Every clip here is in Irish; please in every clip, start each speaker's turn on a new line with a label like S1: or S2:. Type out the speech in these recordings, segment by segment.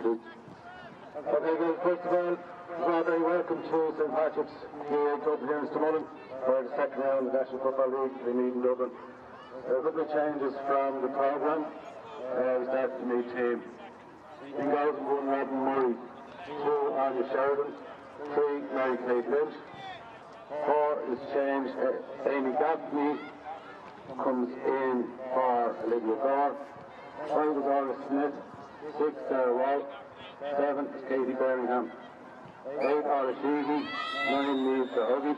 S1: too. Okay, guys, first of all, very welcome to St. Patrick's PA Club here in Stamullen for the second round of the National Football League. We meet in Dublin. There are a couple of changes from the programme. We started the new team. In goals, 1 Robin Murray, 2 Anya Sheridan, 3 Mary Kate Lynch, 4 is changed. Amy Gaffney comes in for Olivia Gore, 5 is Ira Smith, 6 Sarah Wall, 7 is Katie Birmingham, 8 Ira Sheehy, 9 Neve Huggy,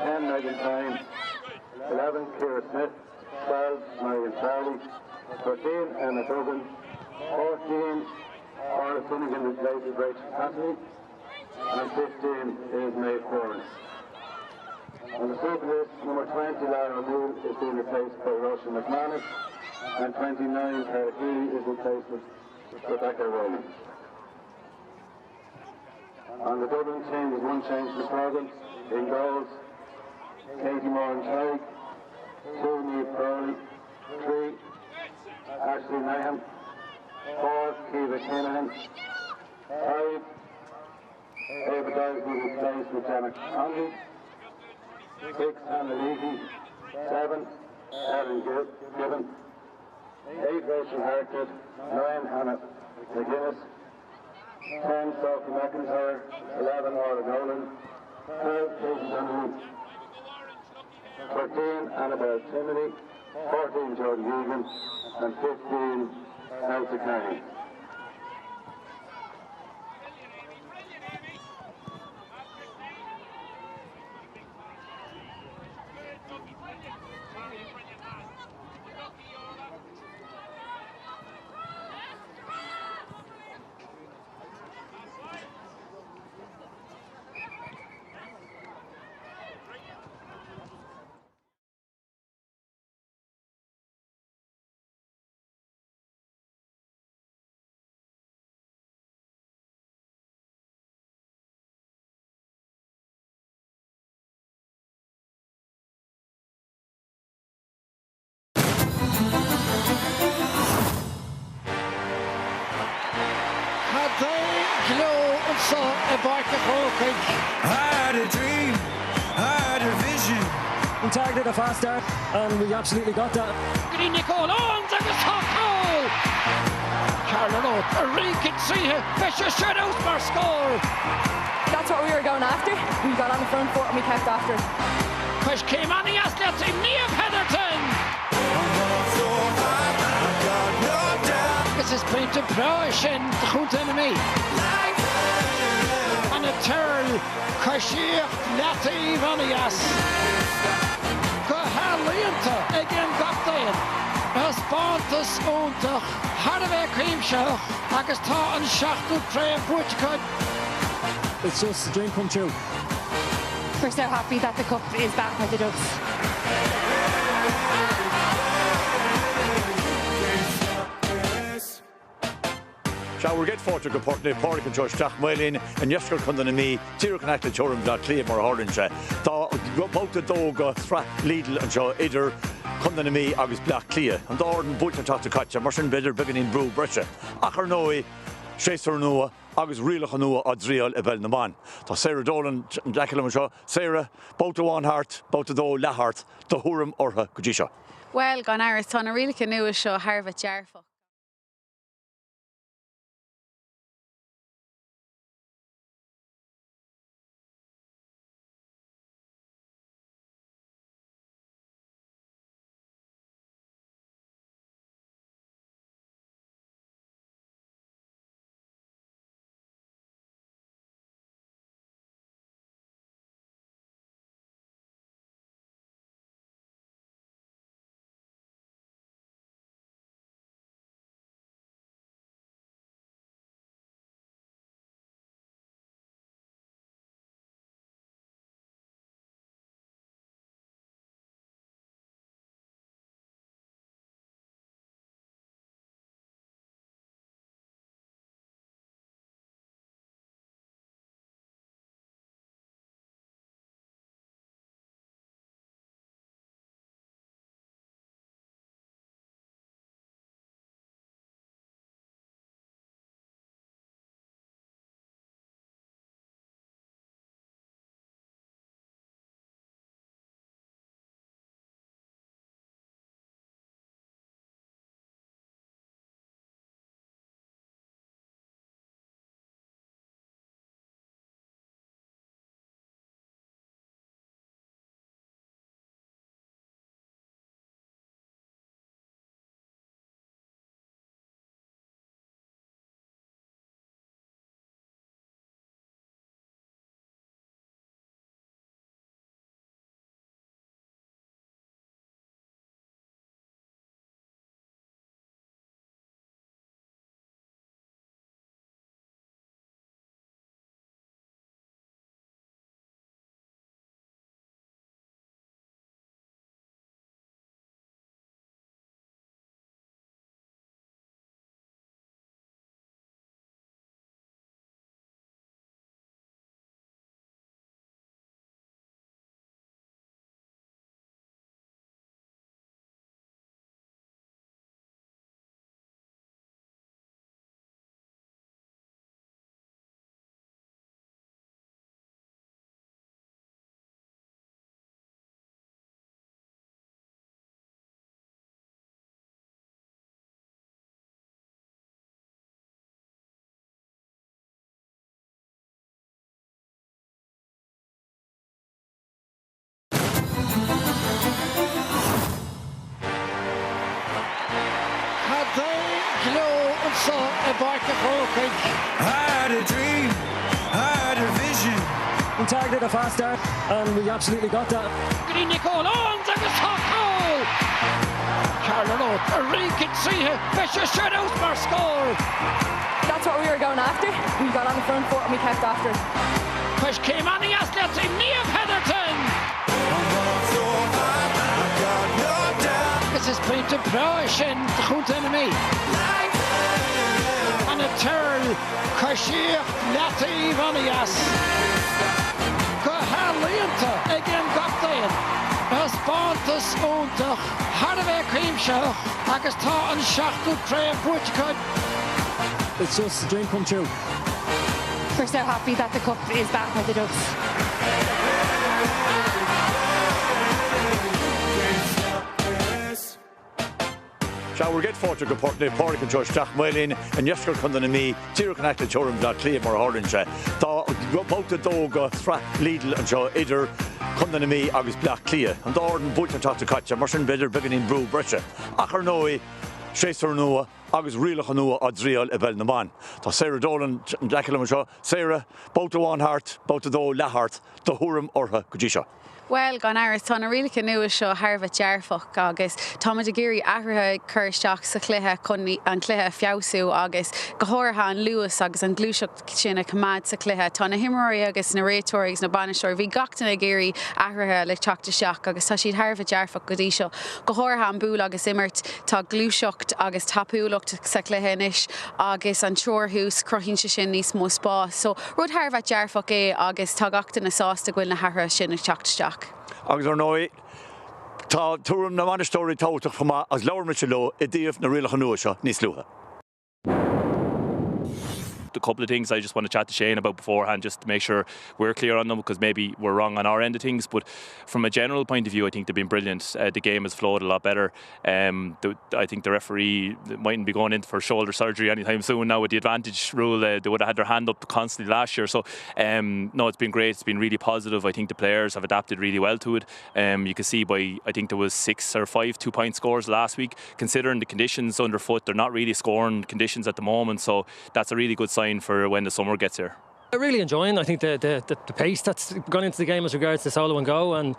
S1: 10 Megan Tyne, 11 Ciara Smith, 12 Marion Charlie, 13 Emma Duggan, 14 Ira Finnegan replaces Rachel Cassidy, and 15 is May Corrin. On the second list, number 20 Lara O'Neill is being replaced by Roisin McManus, and 29 Cara Healy is replaced with Rebecca Roinn. On the Dublin team, there's one change to the programme. In goals, Katie Moran Craig, 2 Niamh Crowley, 3 Ashley Mayhem, 4 Kiva Kinahan, 5 Ava Dyson is replaced with Janet Conley, 6 Hannah Leahy, 7 Ellen Gibbon, 8 Rachel Hartnett, 9 Hannah McGuinness, 10 Sophie McIntyre, 11 Laura Nolan, 12 Katie Donovan, 13 Annabelle Timoney, 14 Jodie Egan, and 15 Elsa Carney.
S2: I had a dream, I had a vision.
S3: We targeted a fast start and we absolutely got that.
S4: Nicole Owens agus goal! Carlo, a reek and see her, Fisher shut out for score!
S5: That's what we were going after. We got on the front foot and we kept after.
S4: Push came on the athletes in Naomh Heatherton! This is been to Broshin, the good enemy. And a turn, Kashir Nati Vanias. Go Harlianta, again Babhta. Spórt Spóntach, Harvey Creamshaw, agus tá an seachú Trey Portugal.
S3: It's just a dream come true.
S5: We're so happy that the cup is back with the Ducks.
S6: We're get forward to Pádraig and Tráchtaire Maoilín and yesterday Condan and me Tír can act Chorum Áth Cliath or Hurlincha Tá Babhta dog Sraith Lidl and Shaw Ider Condan and me agus Áth Cliath and Dolan Babhta Tata Catcha Martin Bidder beginning brew Brescia Achar Noe Sraith Noah agus Rialach Noah Adriel Evel Naomh Tá Sarah Dolan Dakilam and Shaw Sarah Babhta one heart Babhta do la heart the Hurum Orha Kujisha.
S7: Well gone Iris Tá na Rialach Noah Shaw Harvard Jarfo.
S4: Pádraig.
S2: I had a dream, I had a vision.
S3: We targeted a fast start and we absolutely got that.
S4: Green Nicole Owens agus tá goal. Charlotte a Regan Sraith Fisher Shadows for score.
S5: That's what we were going after. We got on the front foot and we kept after.
S4: Push came on the Aslet in Naomh Heatherton. This is point of Proishin, the Hoot enemy. And a turn, Kashir Lati Vanias. Gohallianta again got there. Spórt Spórt, Harvey Cream Show, Agus Tá and Shachtu Crave Butchcud.
S3: It's just a dream come true.
S5: We're so happy that the cup is back for the Dubs.
S6: Shall we get Pádraig go Pádraig and Maoilín and yesterday come to me Tíre Connected Children Dot Cliath mar Harlan Tá Babhta dóg Sraith Lidl and show idir come to me agus Áth Cliath and Dolan Babhta Tráchtaire mar sin beidir beginning brew brisha achar nói Sraith nua agus rialach nua a dríal a bheith mBan. Tá Sarah Dolan decilm seo Sarah Babhta one heart Babhta dó lehart do thuram ortha go dtí seo.
S7: Well, gan áras tá na rialacha nua seo Harbh dearfach agus tá muid a géirí ahrathe chur isteach sa cluiche chun an cluiche fiabhsú agus go háirithe an luas agus an glúiseacht sin a cumad sa cluiche tá na himóirí agus na réitóirí agus na banisteoir bhí gachtain a géirí ahrathe le teachta agus tá siad Harbh dearfach go dtí seo go háirithe an búil agus imirt tá glúiseacht agus tapúlacht sa cluiche inis agus an treorthús cruthaíonn sin níos mó spás so rud Harbh dearfach é agus tá gachtain na sásta gohfuil na ahrathe sin ag teachta
S6: agus ar nói tá túram na bhanistóirí tógtach chumá as leabhar mit leo I dtíobh na rialacha nua seo níos luatha.
S8: A couple of things I just want to chat to Shane about beforehand just to make sure we're clear on them because maybe we're wrong on our end of things but from a general point of view I think they've been brilliant. The game has flowed a lot better. I think the referee mightn't be going in for shoulder surgery anytime soon now with the advantage rule. They would have had their hand up constantly last year so no, it's been great. It's been really positive. I think the players have adapted really well to it. You can see by I think there was 6 or 5 2-point scores last week considering the conditions underfoot. They're not really scoring conditions at the moment so that's a really good sign for when the summer gets here.
S3: I'm really enjoying I think the pace that's gone into the game as regards to solo and go and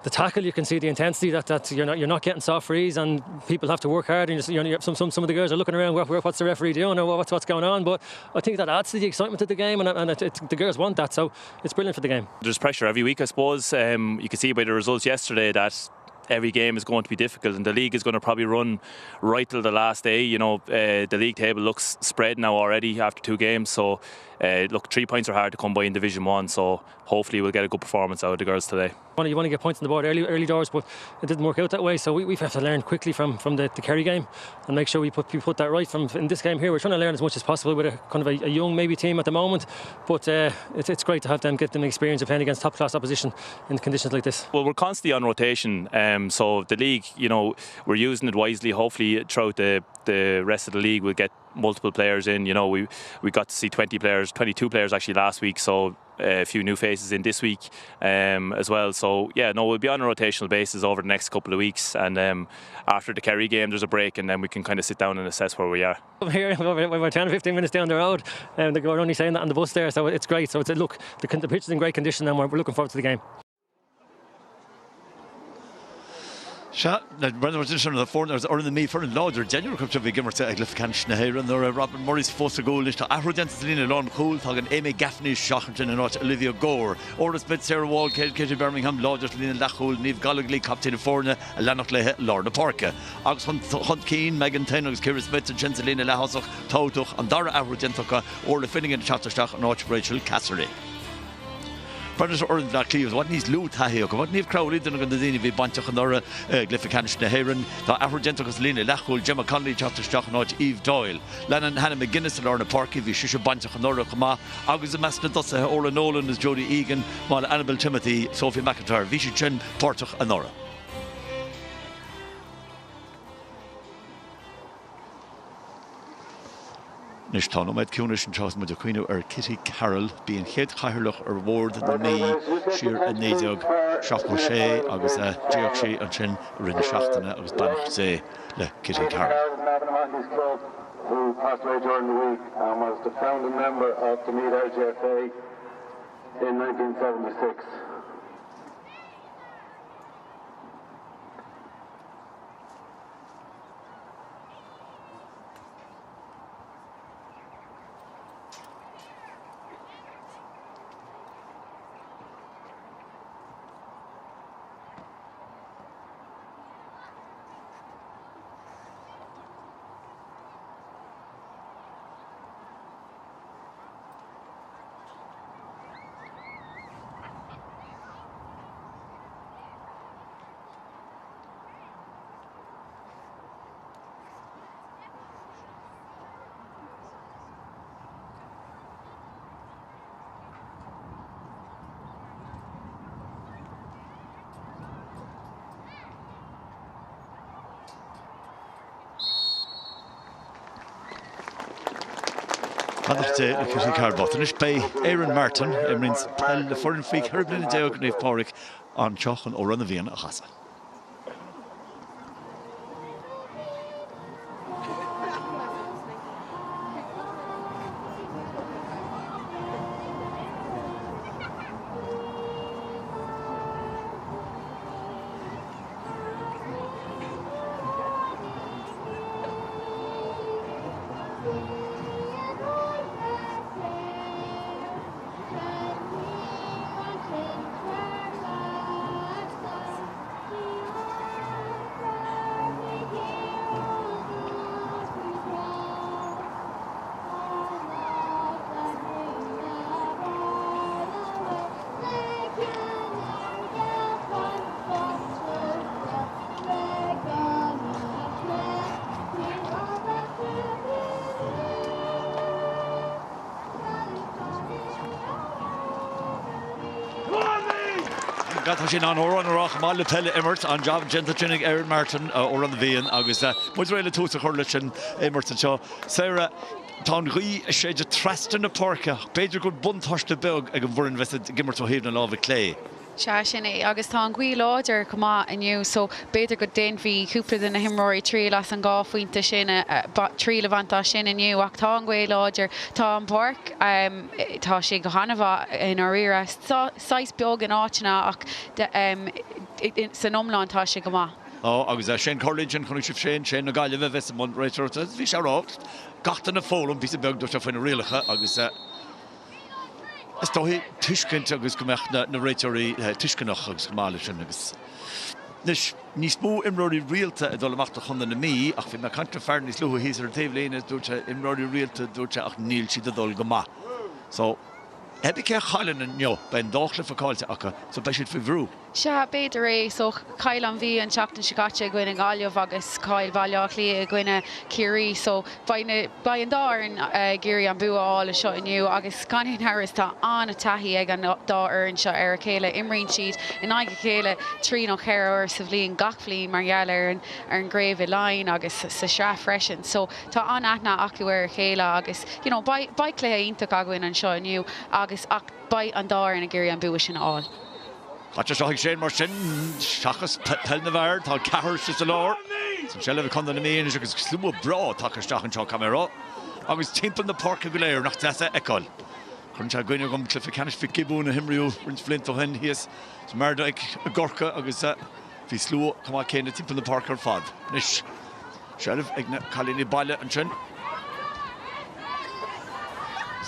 S3: the tackle you can see the intensity that you're not getting soft frees and people have to work hard and some of the girls are looking around what's the referee doing or what's going on but I think that adds to the excitement of the game and the girls want that so it's brilliant for the game. There's
S8: pressure every week I suppose. You can see by the results yesterday that every game is going to be difficult and the league is going to probably run right till the last day. You know, the league table looks spread now already after 2 games so look 3 points are hard to come by in Division 1 so hopefully we'll get a good performance out of the girls today. You want to get points on the board early doors but it didn't work out that way so we have to learn quickly from the Kerry game and make sure we put that right from in this game here. We're trying to learn as much as possible with a kind of a young maybe team at the moment but it's great to have them get them experience of playing against top class opposition in conditions like this. Well we're constantly on rotation so the league you know we're using it wisely. Hopefully throughout the rest of the league we'll get multiple players in. You know we got to see 22 players actually last week so a few new faces in this week as well so yeah no we'll be on a rotational basis over the next couple of weeks and after the Kerry game there's a break and then we can kind of sit down and assess where we are. Here we're 10 or 15 minutes down the road and they're only saying that on the bus there so it's great so it's look the pitch is in great condition and we're looking forward to the game.
S6: Brendan was in the foreigners or in the me for larger general cup to be given to Áth Cliath na here and there Robin Murray's first goal is to Ahrodentslina Luan Cool Thagan Amy Gaffney Shockerton and not Olivia Gore or Smith Sarah Wall Katie Birmingham Lodgers Lina Lachul Niamh Gallagly Captain Forna Lanach Lehe Lorna Parka Agus Hunt Keane Megan Tainogs Kira Smith and Chenzelina Lahosach Tautuch and Dara Ahrodentaka or the Finning and Chatterstach and Arch Rachel Cassery. Brendan or Áth Cliath what needs loot hahi what need crowd in the dini vi banchach and Dara Glyphicanish na Heron the Ahrodentacus Lina Lachul Gemma Conley Chatterstach and Arch Eve Doyle Lennon Hannah McGuinness and Lorna Parky vi Shisha banchach and Dara Kama Agus the Master Dossa Orla Nolan is Jodie Egan Mal Annabelle Timothy Sophie McIntyre Vichy Chen Portach and Nora. Nish Tano Med Kunish and Charles Mudaquino Kitty Carroll being hit Cairlach or Ward the knee Sheer and Nadiog Shaf Moshe Agus Geoxi and Chin Rin Shachtana Agus Banach Say Le Kitty Carroll.
S1: who passed away during the week and was the founding member of the Meath LGFA in 1976.
S6: Pádraig le cúisí cardbot. Is bei Aaron Martin rins Peil le forin frí Herblin deog Naomh Pádraig an teochan ó runna bhíon a chasa. Gatha sin an óran arach má le Peile immert an job gentle chinnig Aaron Martin ó an bhíon agus muid réile túsa chuirla sin immert an seo. Sarah tá rí sé de trastan na parca, beidir go buntáiste beg ag an bhrin vesta gimmert ó héad na lábh clé.
S7: Se sin é agus tá an ghuí láidir cumá aniu so beidir go déanmhí cúpla na himróí trí las an gáfuointe sin trí levantá sin aniu ach tá an ghuí láidir tá an parc tá sé go hanamh in áíire 6 beag an áitina ach san omláin tá sé go má.
S6: Agus sin Corlín chun sih sin na gaiileh ves an réitirta bhí sé rá gachtain na fólam bí beg dúirta faoin rialacha agus is dóhí tuiscint agus go meach na réitirí tuiscinnach agus go mála sin agus. Níos mó imróí rialta a dul amachta chunda na mí ach bhí me canta fear níos luú híos ar taobhléine dúirte imróí rialta dúirte ach níl siad a dul go má. So heb ik chailen an jo bei an dáchla faáilte acha so bei siad fi bhrú.
S7: Se beidir é so cail an bhí an teachtain sicáte gine gáileh agus cail bhaileach lí gine cirí so ba an dáin géirí an buáil a seo inniu agus canín Harris tá anna taí ag an dáin seo ar a chéile imríonn siad in aige chéile trí nach chéir sa bhlíon gachhlín margheall ar an gréibh lein agus sa sra freisin so tá an aithna acuir chéile agus ba clé ionach aguain an seo inniu agus ach ba an dáin a géirí an buis sin áil.
S6: Hatcha seach sé mar sin seachas Peil na bhar tá cehar si sa láir. San sellh chunda na méon agus slúmú brá taketeach an seo camera agus timppla na parca go léir nach teasa eáil. Chun se gcuine gom clufa canis fi cibú na himriú rint flint ó hen híos marda ag a gorca agus bhí slú chumá céine timppla na parca ar fad. Nis sellh ag na chalíní baile an sin.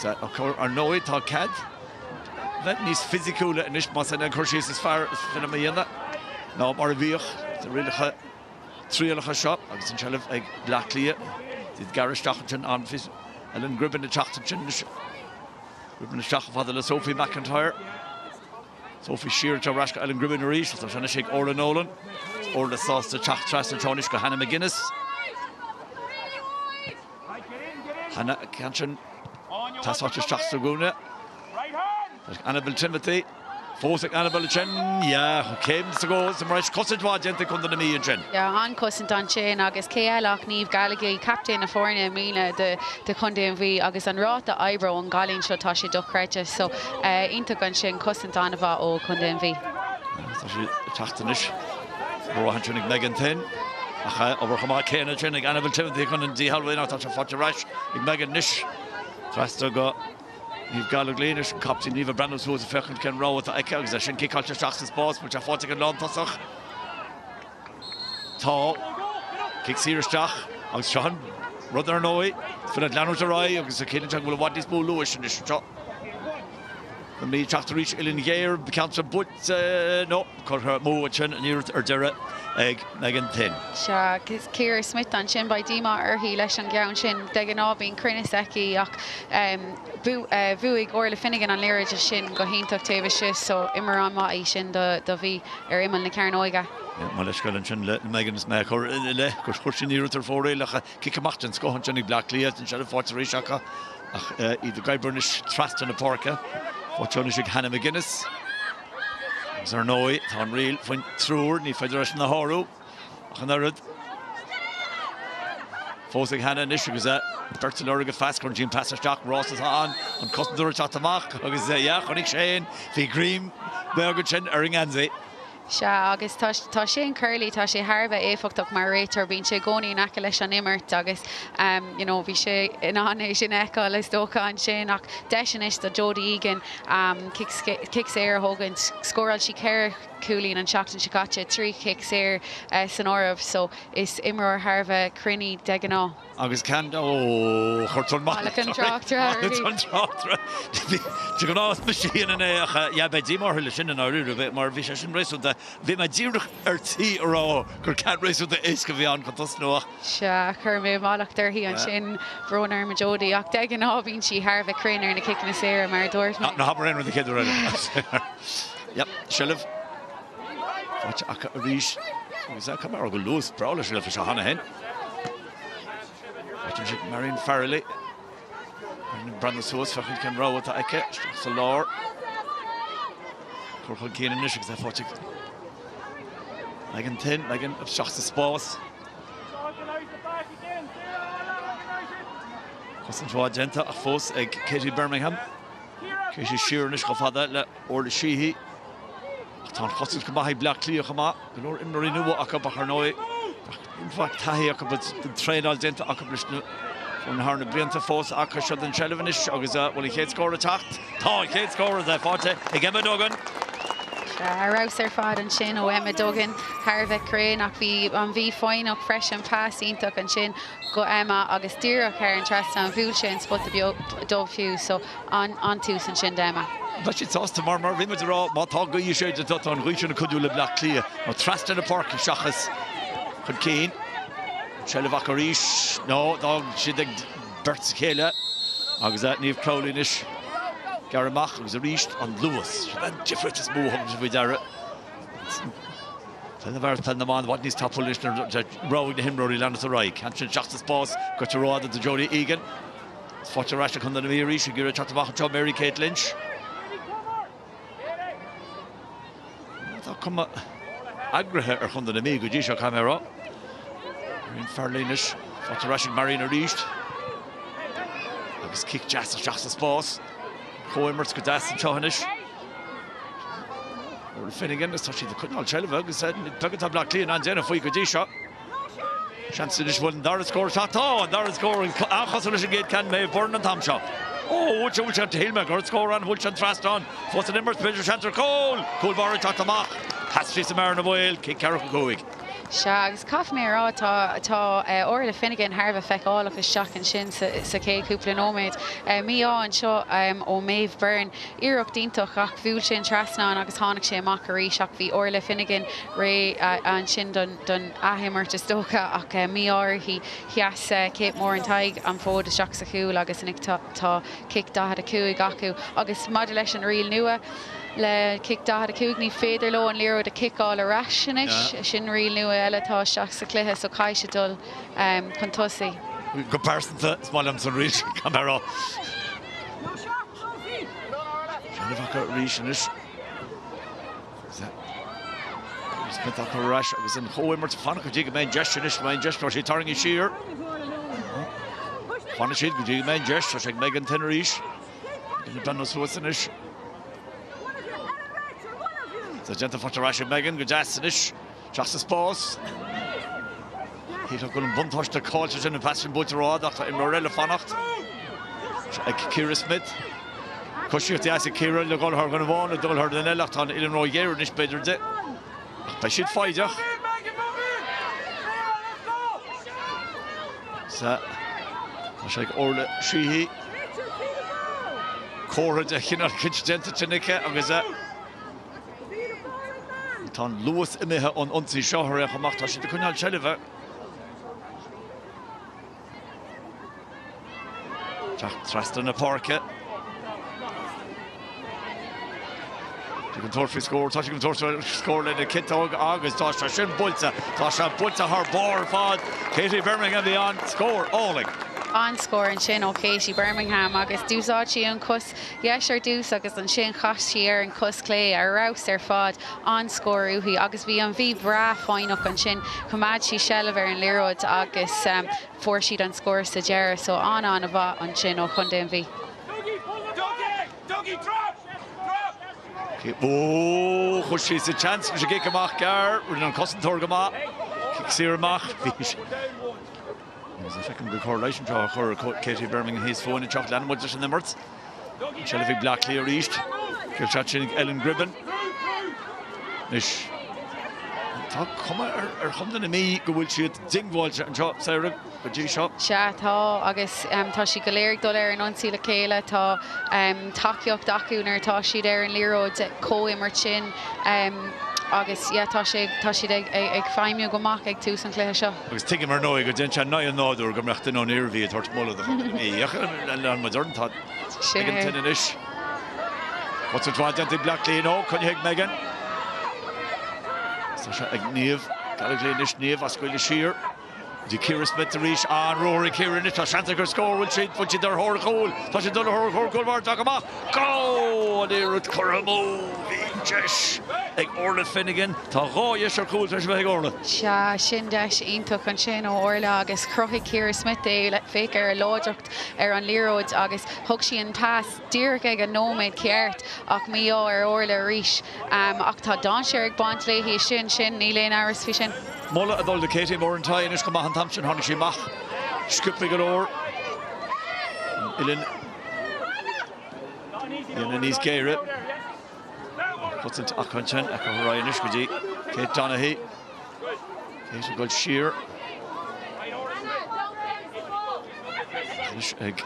S6: Ar nóid tá cad. That níos physicúla in is mas an chuirsí is fear finna dhéana. Ná mar a bhíoch de rialacha tríalacha seo agus an sellh ag blaclia did garistachan an fis an gribban na Tráchtaire gribban na stracha fada le Sophie McIntyre. Sophie Shearer tá rasca an gribban na ríis tá sena sé orla Nolan orla sásta Tráchtaire an Tánis go Hannah McGuinness. Hannah Canchin tásáte stracha gúna. Annabel Timothy, fósig Annabel Chen, céim sa go sa maris cosintá gente chun na míon sin.
S7: An cosint an sin agus céach níomh Gallagher captain na fórne míle de chundéon bhí agus an ráta Ibro an galín seo tá sé dochreite so ionach an sin cosint anmh ó chundéon bhí.
S6: Tá sé teachtanis ó hansenig Megan 10. over Hama Kane Chin, and Annabelle Timothy Gunn and D. Halloween out of Fortune Rash, Megan Nish, Trastago, you've got a Gleenish, Copsy Neva Brandon, who's a second can row with the Echoes, a Shinky Culture Shocks' boss, which I fought to get long Tossach. Tall, kicks here, Stach, on Sean, Brother Noe, Philip Lanos Array, because the Kid will want this bull Lewis in this shot. The me try to reach Ilin Gear, the counter, but no, cut her Mo Chin and you're Dara. Egg, Megan Tin.
S7: Sure, Ciara Smith on Shin by Dima Urhi leis an Gown Shin, Degan Bín Crinaseki, Vuig Orla Finnegan on Lyra Shin, Gohintach Tavish, so Imran Ma Shin, the V, Imal na Carnoiga.
S6: Malishka and Shin, Megan's Mac or Le, Kurshin near to 4 like a kick a macht and Scotch Johnny Black Cliath and Sheriff Fort Rishaka, either Guy Burnish Trust and a Porca, or Johnny Hannah McGuinness. Zernoi, Unreal, went through the Federation of Horror. Hanarad Fosig Hannah Nishigaza, Bertiloriga fast, Jim Passer Stock, Ross is on Custom Dura Chatamak, yeah, Honig Shane, V Green, Bergachin, Erringanzi.
S7: Sha agus tá sé curly tá sé Harba éfachtach mar réitar bín sé gcónaí naca leis an immert agus you know bhí sé in anna sin eá leis dócha an sin ach deis is do Jodie Egan kicks air Hogan scoráil si ceir coolín an seachtain si caite 3 kicks air san ormh so is imreoir Harba crinní de gná.
S6: Agus Cando Horton
S7: Malacan Tráchtaire.
S6: Tu gan ás machine in ja bei Dimar hille sin an áú bit mar bhí sé sin rééis de bhí me ddíúach tí ará gur can rééis de éca bhí an chu nóach.
S7: Se chur mé máachtar hí an sin bhrónar ma Jodie ach de an ábhín si Harba crinnar na kicna séra mar dúirt.
S6: Na habar the kid already. Yep, Shilliv. Watch a reach. Is that camera go loose? Brawler Shilliv for Shahana hen. Marion Farrelly. Brandon Soos for him can row with the Eke. So Lord. Corkle Kane and Nishik. I thought you. Megan 10. Megan of Shach's Spórt. Custom to Argenta. A force egg. Katie Birmingham. Katie Sheeran is Gafada or the Sheehy. Tan Custom come by Black Cliath come out. The Lord in Marino Akaba Harnoy. In fact, Tahi Akaba the train Argenta Akabishnu. When Harna Brianta Force Akashad and Shelvinish, Augusta, will he can't score a tacht? Oh, he can't score as I fought it. Again, Dogan.
S7: Rouser fad and Shin, O Emma Duggan, Harvey Crane, Akvi on V Fine, up fresh and pass, Intuk and Shin, go Emma, August Dira, Karen Trastan, Vulshin, spot the Dove Few, so on Tus and Shin Dema.
S6: But it's us tomorrow, Rimmers are all, Matago, you showed the dot on Richard and Kudula Black Cliath, or Trastan a Park, Shachas, Could Keen. Shelivakarish, no, dog, she did Bert's Kayla. Agus that Neve Crowley-ish. Garamach was reached on Lewis. And different as Moham with Dara. Then the Varus playing the man, what needs top listener, rowing the him, Rory landed to right. Can't Justice Boss, got to row to Jodie Egan. Fortune Rash, come to the Mary, she got a chat about John Mary Kate Lynch. Come Agrahe or come to the me, good Jisha camera. In Farlinish, Fortune Rash and Marina reached. Agus kick Justice Boss. Coimers could ask the Chohanish. Or Finnegan, especially the Cutnall Shelvig, said, Tuggata Black Clean and Jenna Fui Kudisha. Chancellor one, Dara scores at all, and Dara scoring. Achosolish Gate can may burn and Tomshop. Oh, which out to Hillmaker, score on Wulch and Traston. What's the numbers? Major Chanter Cole. Cool Barry Tatamach. Has Fisa Marina Boyle, kick Carrick Coig.
S7: Shags, Cough me out, Orla Finnegan, Harva Feck, all of his shock and shin, Sake, Coupla Nomad, me and Shaw, O Maeve Byrne, Irok Dintoch, Ach Vulshin, Trasnan, Agus Honic Shea Mockery, Shock V Orla Finnegan, Ray and Shin done Ahimer to Stoka, Ach me or he has Cape Moore and Tig, and forward the Shocks a cool, Agus Nick Ta, kick da had a coo, Gaku, Agus modulation real newer. Le kick da had a cúgní féidir low and Lero the kick all a rash in it. Shin real new ela tá Shachs a Cliath so caiise dul contussi.
S6: Comparison to Smallham's and Reach camera. Shelivaka Reach in it. Spent up a rash. It was in Hoimer to Fanak Jig main gesture in it. Main gesture she turning his sheer. Fanak Jig main gesture she Megan Tenerish. In the Dundas was in it. So gentle for Tarash Megan, good Jassinish, Justice Boss. Hí go an buntáiste cáilte sin na passion búteráach in Morella fannacht. Ag Ciara Smith. Cosíocht as Ciara le gáil ar gan bháin a dul ar den eilecht an Illinois Géir is beidir de. Tá siad faideach. Sa sé orla síhí. Córa de chinar cinstenta tinnice agus tá luas imithe an ionsaí seothir a chamach tá si de chuneáil seilibh. Trasta na parke. Tu kan torfi skor, tá kan torfi skor le na kittág agus tá sin bulta. Tá se bulta har bar fad. Katie Birmingham the on score alling.
S7: On score an sin ó Katie Birmingham agus dúsáid an cos sure dús agus an sin chaistí an cos clé ar raus ar fad on score uhi agus bhí an bhí bra fáinach an sin cumad sí sellver an liróid agus for siad an score sa Jera so an a bha an sin ó chun den bhí.
S6: Oh, chuí sa chance se gé amach gar ru an cosintóir goá siach hí. There's a second good correlation draw for Katie Birmingham his phone in Chalk Landwood in the Mertz. Shelly Black clear east. Kilchatchin Ellen Gribben. Nish. Tá cuma ar chumda na mí go bhfuil siad dingháilte an seo saoire go dtí seo.
S7: Tá agus tá si go léir dul ar an ionsaí le chéile tá takeíocht acuúnar tá siad ar an líróid cóimar sin agus tá siad ag feimmiú gomach ag tús an cléthe seo.
S6: Agus tuigim mar nóig go Donncha ná an náidir go mreachtain an irmhí tuairt molla an modern tá an tin inis. What's it bhaid anti Black Lino chun heag Megan. Tá se ag níomh galagléin is níomh a scoile siar. Dí Ciara Smith a rís an Rory Ciara tá seanta gur scór bhfuil siad fud siad ar thóir chóil. Tá siad dul ar thóir chóil bhar amach. Go! An éad choramó hí deis ag Orla Finnegan. Tá gáis ar cúil tar bheith Orla.
S7: Sin deis ionach an sin ó Orla agus crochaigh Ciara Smith é féic ar láideacht ar an líróid agus thug sí an pass díreach ag an nóméid ceart ach mío ar Orla rís ach tá Donncha ag baint léhí sin ní léon áras fi sin.
S6: Molla a dul de Katie mór an tainn is go maith an tamsin tháinig sí mach. Scupaigh an óir. Ilin. Iana níos géire. Putsint ach an sin ach an Roinn is go dtí. Kate Donaghy. Kate a goil siar. Is ag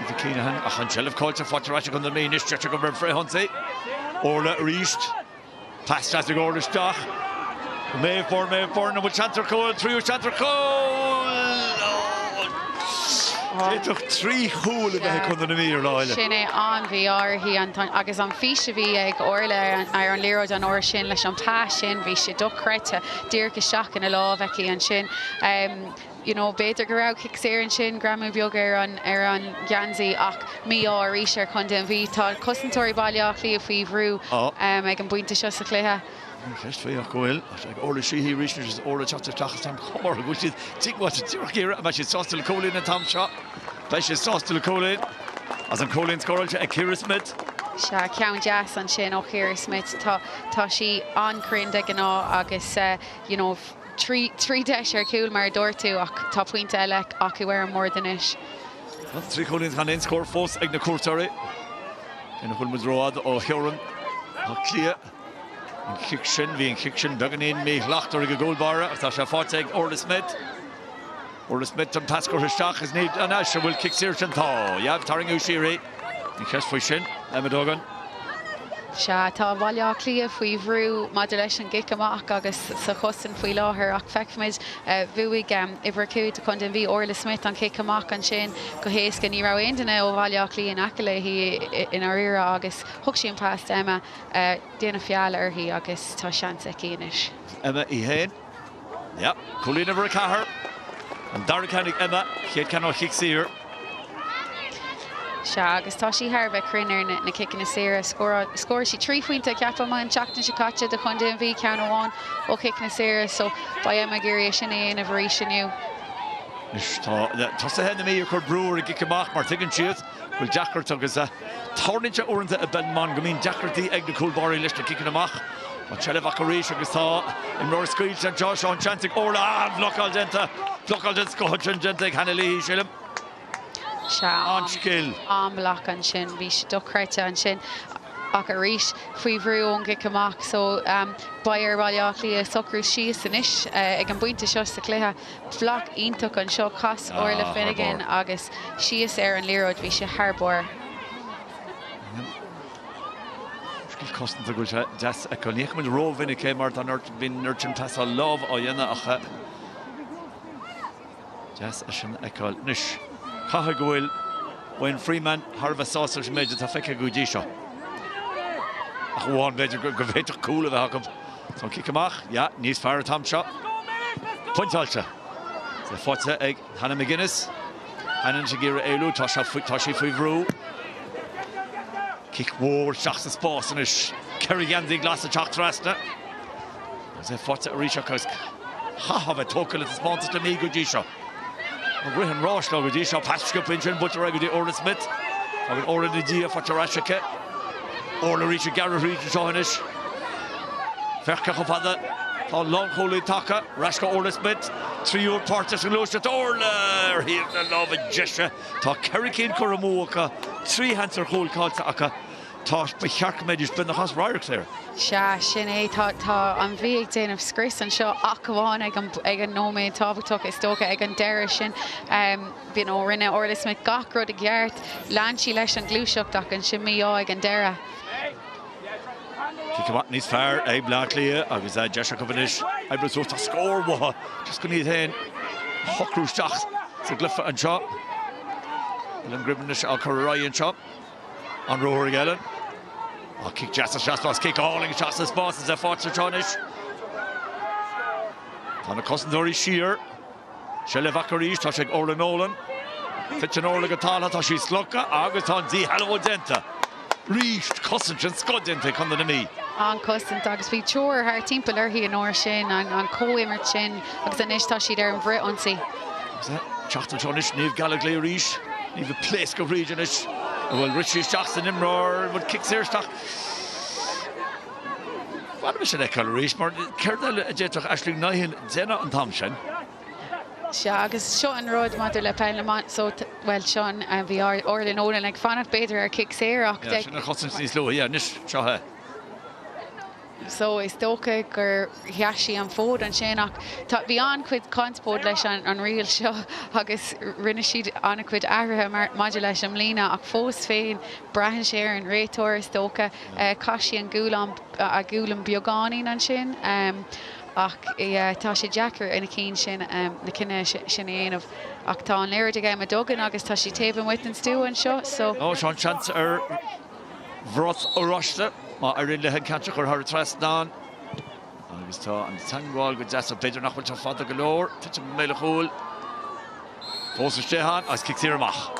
S6: the Keenahan ach an shelf cáilte fáilte chun na mí is stretch go bar fréhantaí. Orla ríist. Pass as ag Orla stach. Mayfor, na bhfuil Chantar Cole, tríú Chantar Cole! It took 3 chúl a bheith chun na mí ar láile.
S7: Sin é an bhíar hí agus an físe bhí ag Orla ar an líróid an óir sin leis an pás sin bhí sé docreite dír go seach in a lábheici an sin. Beidir go raibh kick séir an sin gramú beag ar an Gansaí ach mío ar ríise chun den bhí tá cosintóirí bailíach lí a faoi bhrú ag an buinte seo sa chluthe.
S6: Just fé gohfuil Orla síhí ríisne is Orla teachta tam chomar go siad tíhhaite tíorchéire a bheith siad sástal cólín na tam seo. Bheith siad sástal cólín as an cólín scóilte ag Ciara Smith.
S7: Se ceann jazz an sin ó Ciara Smith tá sí ancrind ag an agus trí deis ar cúil mar dúirtú ach tá puinte eile acu ar an mór den is.
S6: Trí cólín gan in scór fós ag na cuairteoirí. Ina chuil mudrád ó Theorann Áth Cliath. An kick sin, bhí an kick sin began in mé lachtar go gólbara ach tá se fáte ag Orla Smith. Orla Smith an pascóir isteach is níd an eise bhfuil kick séir sin tá. Jab taring úsírí. An ceist faoi sin, Emma Dogan.
S7: Se tá bhaile Cliath faoi bhrú maidir leis an gic amach agus sa chosan faoi láthair ach feicimiid bhuaigh ibhar cúd chun den bhí Orla Smith an kick amach an sin go héasca ní rah aon duine ó bhaile Cliath in aice le hí in áíire agus thug sí an past Emma déana fiáil arthaí agus tá seansa cíanais.
S6: Emma í héin. Ja, cholína bhar a chathair. An Dara canig Emma, chéad ceann kick sír.
S7: Se agus tá sí tharbheith crinnear na kickin na séire scóir sí 3 faointe ceapama an teachtain se caite de chun den bhí ceann amháin ó kick na séire so ba Emma géirí sin éon a bhrí sinniu.
S6: Tá sa hen na mí chur brúr a gic amach mar tuigeann siad bhfuil Jackart agus tarnainte orintanta a benman go mín Jackartí ag na cúlbáirí leis na kickin amach Chile Vacarisha agus tá in Roir Squeeze and Josh on Chantic Orla Vlocal Denta Scotch and Gentic Hannelly Shillim on skill
S7: Block and Shin Vish Duckrite and Shin Akarich Fuivru on Gikamak so Bayer Waliakli Soccer she Sinish again point to shots the Cleha Flock Intuk and Show Cost Orla Finnegan August she is Aaron Leroy Vish Harbor.
S6: Kosten to go just a connect with Roe when it came out on been nurtured pass a love or yana just a shin a call nish Kahagwil when Freeman harvest sausage made it a fake goodisha. One better go better cool of the Hakum. So kick him off, yeah, needs fire Tom shot. Point Alcha. The Fotza egg Hannah McGuinness. Hannah Shagira Elu Tasha Fuivru. Kick war, shots the Spórt and ish. Kerry Gandhi glass of Tráchtaire. There's a Fotza Risha Kosk. Ha have a token at the sponsor to me, Gudisha. Roinn Rosh, no Gudisha, Patrick Pinch, Butcher Regular Orla Smith. I would already do for Tarashaka. Orla Risha Garrett Risha Johanish. Ferka Hofada. Long Holy Taka. Rashka Orla Smith. 3-year Portis and Lucia Orla. Here the love of Jesha. Ta Kerry Kane Kuramuaka. 3 hands are whole called Aka. Tosh by Shark Medius been the house Ryder there.
S7: Sha Shinny ta on V18 of Skris and Shaw Akawan egan Naomh Tábhachtach is Stoka egan Dara Shin you know Rinne Orla Smith Gachrod a Gyart Lanchi leis an Glúiseach and Shimmy egan Dara.
S6: Kick him up needs fair Áth Cliath agus Jesha Covenish I was so to score wa just going to hit Hockru Stach so Glypha and Chop Lim Gribbenish Al Roinn Chop on Rory Gellen. I'll kick Justice kick hauling Justice Boss as a Forza Tronish. On a cousin Dory Shear. Shelle Vakarish, Toshek Orla Nolan. Fitchin Orla Gatala, Toshi Slocka, Agaton D. Hallowwood Denta. Reached cousin and Scott Denta come to me.
S7: On cousin Dogs be chore her team pillar here in Orshin on co-immer chin of the Nish Toshi there in Brit on sea.
S6: Is that Chachtan Tronish, Niv Gallagher Rish, Niv a place go regionish. Well, Richie Jackson Imror would kick there stock. What was it? Calories, but Kernel Jetach actually Nahin Zena and Thompson.
S7: Shagus Sean Road Mother Le Peil so well Sean and we are Orlin Olin like fan of Peter kicks here.
S6: Yeah, Sean Hudson is low. Yeah, Nish Shaha.
S7: So is Stoka gur Hiashi and Ford and Shanach ta beyond quid consport leis an real show agus rinne siad anna quid ahrathe modulation mlína ach fós féin Brahan Sharon Rétor Stoka Kashi and Gulam Bioganin and Shin ach tá sé Jacker in a cín sin na cinenne sin of ach tá an léir de game a dogan agus tá sé taobh with and stew and shot so
S6: oh Sean chance Vroth Oroshta Ma rinne hen catch or her trust down. Agus tá an tangwal go just a better nach with father galore. Touch a mele hole. Fós Stehan as kicks here mach.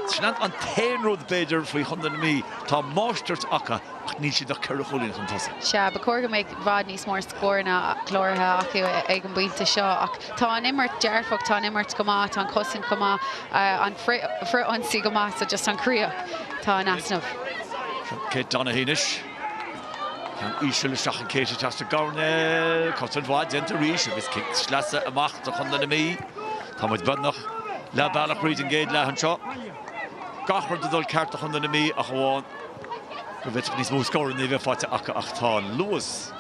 S6: Snant an 10 road better for 100 me. Tá masters aka ach ní si do cur hole in fantastic.
S7: Sha ba corga make vad ní more score na chlorha acu ag an buinte seo ach tá an immert jarfach tá an immert goma tá an cousin goma an frit on si goma so just an crea tá an asnaf.
S6: Kate Donahinish. Can Ishel Shachan Kate just to Garnell, Cotton Wad, Enter Rish, with kick Slassa a Mach, the Honda me. Thomas Budnoch, La Balak reading gate, La Hanshot. Gachard the Dol Cart, the Honda me, Ahawan. The veteran's most scoring the Vefata Aka Achtan. Lewis.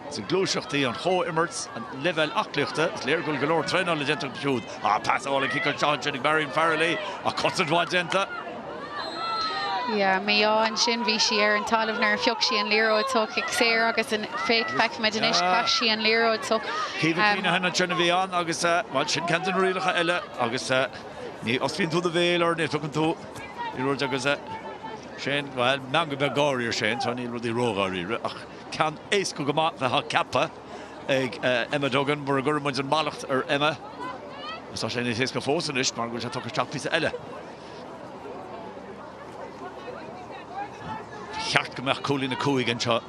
S6: It's a Glúiseachtaí on Cho Immerts and level Áth Cliath, it's Lergul Galore, train on the gentle Pashud. Pass all and kick on John Jenny Barry and Farrelly, a Cotton Wad Denta.
S7: Yeah, me and Shin Vishi and Talavner Fioxi and Lero so Kixer agus and fake pack Medinish Kashi and Lero so
S6: Keep it in a Genevian August what Shin Canton Rilacha Ella August ni Osfin to the Vale or Niflocon to Lero August Shin well Mangabagori Shin so Neil Rudi Rogari can Ace Kugama the Kappa Emma Duggan Burgurmans and Malacht or Emma so Shin is his Kafosanish Margaret took a chop piece of Ella. Cheart go meach cool in a cúig an seo.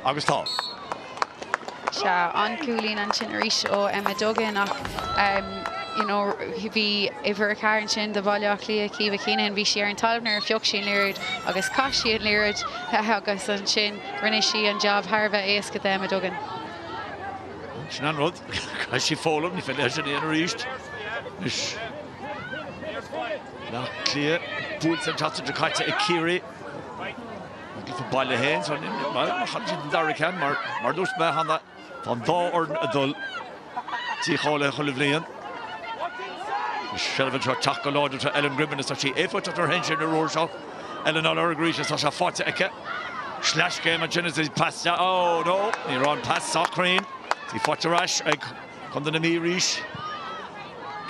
S6: Agus tá.
S7: Se an cúlín an sin arís ó Emma Duggan ach you know, bhí iver cairn sin de bhaile Cliath Cíomh Cínan bhí sé ar an talamh ar fioc sin lírid agus caiisi an lírid agus an sin rinne si an job Harbheith éasca them a dugan.
S6: Sin an rud, caiisi fólam ní fé sin éana ríist. Is Áth Cliath búil san tata de caite I Kiri. Van baile heen, so maar gaat Dara kan, maar dus bij handen van daar orden adul. Die golen geleveren. Zelf een soort takkelorde te Ellen Gribben is dat hij even tot haar hensje in de roersel. Ellen al haar grietje zoals haar fout ikke. Slash game en Genesis pass ja. Oh no, hier on pass Sockreen. Die fout rash. Ik komt in de Mirish.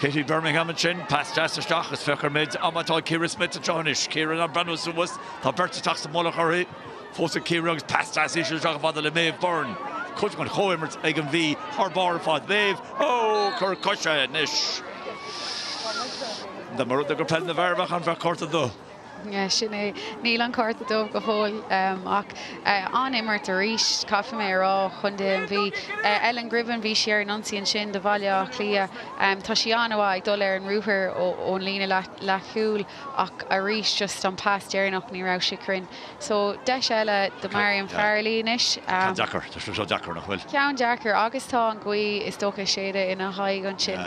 S6: Katie Birmingham en Chin, pass Jester Stach, is Fecker mid, Amatai Kira Smith en Johnish, Kira en Brandon Suwas, dat Bertha Tax de Molachari, Fosse Kira, pass Jester Stach van de Lemev Burn. Coach van Goemert, eigen V, Harbar van Wave, oh, Kurkusha, Nish. De Marut de Gopel de Verba gaan verkorten do.
S7: Ja, sinné níl an carta dómh go hol ach an immert a ríis cafa mé rá chun de bhí Ellen Gribben bhí sé ar nonsaí sin de bhaile Áth Cliath tá sí anmha ag dul ar an rúthar ón lína lechuúil ach a ríis just an pass déarnach ní rá sé crinn. So deis eile de Mariam Farlínis.
S6: Ceann Deacair, tá seo Deacair nach bhfuil.
S7: Ceann Deacair agus tá an gcuí is dócha séide ina haig an sin.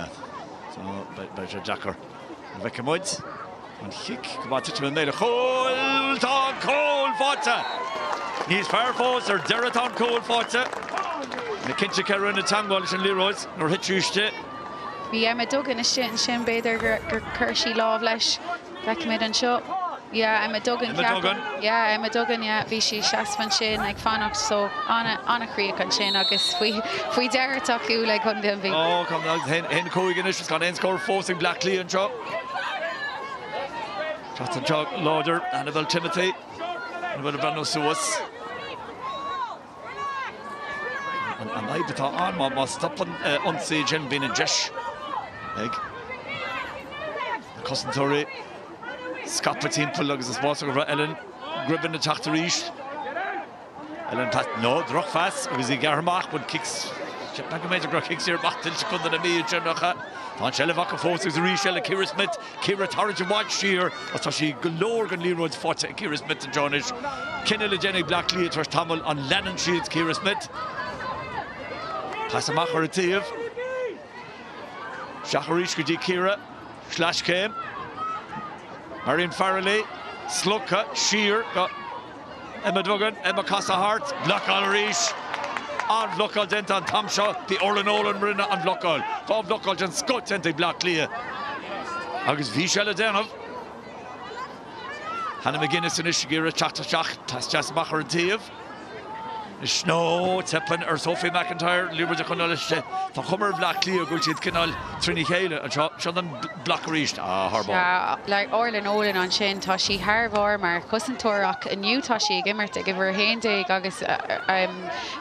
S6: So bei Deacair. Bheith muid. An chic, gymaint to yn neud y chwl, tan cwl fota. Nis farfos ar Dara tan cwl fota. Na cynta cael rhywun y tangol sy'n liroedd, nôr hitrwysdi.
S7: Bhí Emma Duggan is sin beidir gur chuirsí lámh leis bheith mid an seo. Yeah, Emma Duggan. Yeah, Emma Duggan, yeah. Bhí sí seasfan sin ag fannacht so anna chríoch an sin agus faoi deir taú le chun den bhí.
S6: Oh, come on, hen cúigan is gan ein scór fósing Black Lee an seo. Tráchtaire Jog Lauder, Annabelle Timothy, Annabelle Brandon Suwas. An Babhta an má stopan onsaí gin bín an deis. Ag. Cosintúirí. Scapa timppel agus is bása go Ellen Gribben na Tráchtaire. Ellen pat no, droch fast agus I garmach bud kicks. Chip na méidir gro kicks hier bach til sekunda na mí Jennacha. Tá selle vaca fós agus rí selle Kira Smith, Kira Tarrage Watch sheer, as tá sí golóir gan Leroy's fáte Kira Smith and Johnish. Kinne le Jenny Black Lee tras tamil an Lennon Shields Kira Smith. Pasamach ar a tíomh. Shacharish go dí Kira, slash came. Marion Farrelly, Slugka, Shear, got Emma Duggan, Emma Costa Hart, Blockall Rish, an Blockall dent an Tamsha, the Orlan Rinna an Blockall. Fá Blockall jan scot dent Black Lee. Agus bhí selle Naomh. Hannah McGuinness in Ishigura, Tráchtaire, tas Jasmach ar an tíomh. Snow, Teppen, or Sophie McIntyre, Lieber de Connolliste, van Hummer Black Lee, go to Canal, Trini Hale, and Shodan Black Reached, Harbour.
S7: Yeah, like Orlan Olin on Shin, Tashi Harbour, Mark Cousin Torok, and new Tashi Gimmer to give her hand day, Gagas,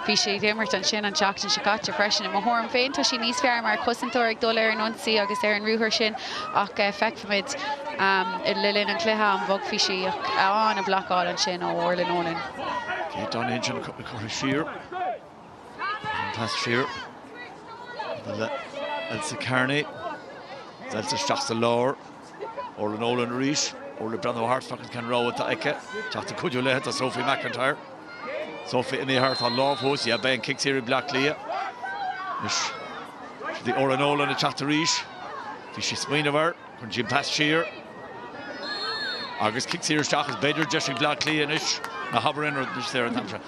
S7: Fishy Gimmer and Shin and Jackson, she got depression in Mahorm Fain, Tashi Nice Fair, Mark Cousin Torok, Dollar and Unsi, August Aaron Ruher Shin, Feck from it, in Lilin and Cliath, Bug Fishy, on a Black All and Shin, or Orlan Olin.
S6: Okay, Don Angel, Shear. Past Shear. Elsa Carney. Elsa Strachta Lower. Orlan Olin Reach. Orlan Brando Hart fucking can row with the Eke. Tráchtaire Cuidiú Leith to Sophie McIntyre. Sophie in the Hart on Love Host. Yeah, Ben kicks here in Black Lee. The Orlan Olin and Tráchtaire Reach. Fishy Sween of her. Jim past Shear. August kicks here Stach is better just Black Lee and ish. Na haber in there in Donncha.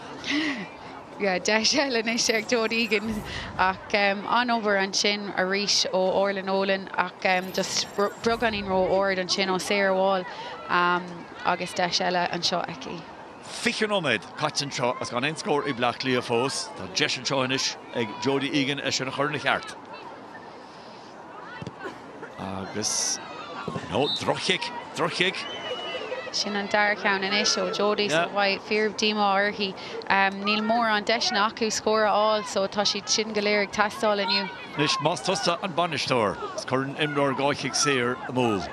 S7: Yeah, Dashel and Ishak Jodie Egan on over and Shin a Rish o Orlan Olin just Brugan in row Ord and Shin o Sarah Wall August Dashella and Shaw Eki.
S6: Fichen Omid, Cotton Shaw has gone in score in Black Lee Fos, the Jesh and Shawnish, Jodie Egan is in a Hurnick Hart. August no Drochik.
S7: Sin an Dara count in Isho, Jodie, so why fear of Dima he Neil Moore on Deshna who score all, so Tashi Chin Galeric Tastal and you.
S6: Nish Mostosta and Banistor. It's current Imror Goikik Seer a move.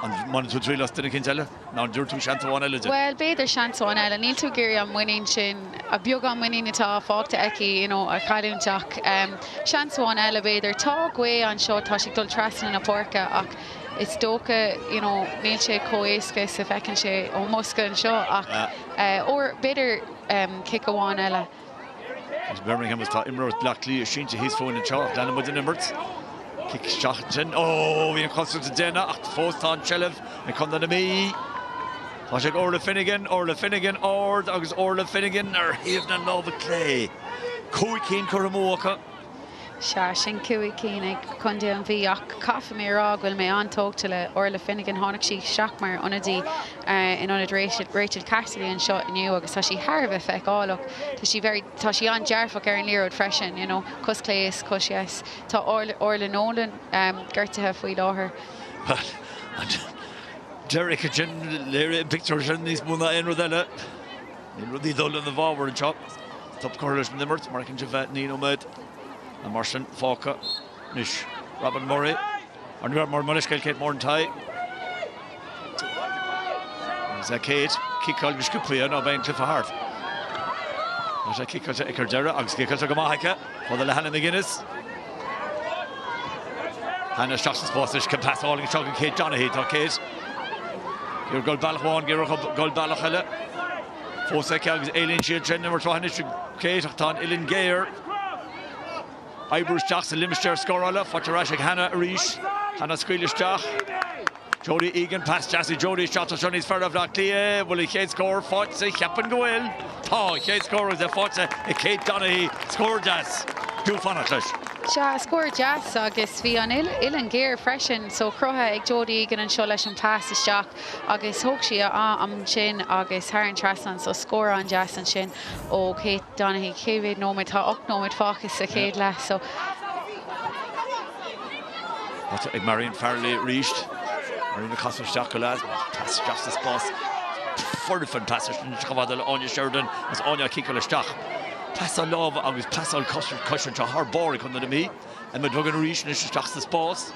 S6: an man tú trí lastain cin teile ná dúir tú seantáin eile de.
S7: Well, beidir seantáin eile níl tú géirí an muín sin a beag an muín atá fágta eici a chaúnteach seantáin eile beidir tá gcué an seo tá si dul trasna na porca ach is dócha níl sé cóéasca sa fecinn sé ó mosca an seo ach ó beidir kick amháin eile.
S6: Birmingham was taught Imrose Black Cliath Shinta his phone and chalk down with the numbers. Kick shot in. Oh, we constant to Dana. Fourth on Chelev. And come to me. Pádraig Orla Finnegan, Orla Finnegan, or Haven Love Clay. Cúig Cín Curramócha.
S7: Sin cuaigh cín chundé an bhí ach cafa mé rá bhfuil mé antógta le Orla Finnegan tháinig sí seach marionadí in onad Rachel Cassidy an seo inniu agus tá sí tharbh feicáach tá sí an dearfach ar an líród freisin cos cléas cos yes tá Orla Nolan gurtathe faoi láthair.
S6: Derek Jin léir picture sin níos múna aon eile. Ní rudí dul an na bháhar an seo. Top corridors from Nimmert, Markin Javet, Nino Med. And Martian, Fáca, Nish, Robin Murray, and we have more Munishkel, Kate Morntai. There's a Kate, kick all Vishkupuya, no Bain Cliff of Heart. There's a kick to Dara, Ags kick to Gamahaka, for the Hannah McGuinness. Hannah Shaston's Bossish can pass all in Chogging Kate Donaghy, to Kate. You're Gold Balachwan, you're Gold Balachella. Fosek, Aileen Shield, Jennifer Twanish, Kate, Achtan, Ilin Gayer. Ibrush Jackson Limster Scorala, Fatarashik Hannah Arish, Hannah Squealish Jack, Jody Egan past Jassy Jody shot to Johnny's fair of Áth Cliath, will he can't score, Fox, he happen go in. Oh, can't score with the Fox, Kate Donaghy scored Jazz. Do Fanatish.
S7: Scored Jazz agus bhí an Ilan Gear freisin so crutha ag Jody Egan an seo leis an pass isteach agus thug si am sin agus thar an traslan so score an Jazz an sin ó Kate Donaghy céhhéad nóid tá 8 nóid fáchas a chéad le so
S6: ag Marion Farley reached Marion the Cosmo Stacolas pass Justice Boss fordifan passage in Chavadal Anya Sheridan as Anya Kikala Stach pass on love agus pass on cushion to her board come to me and my dog and reach is Justice Boss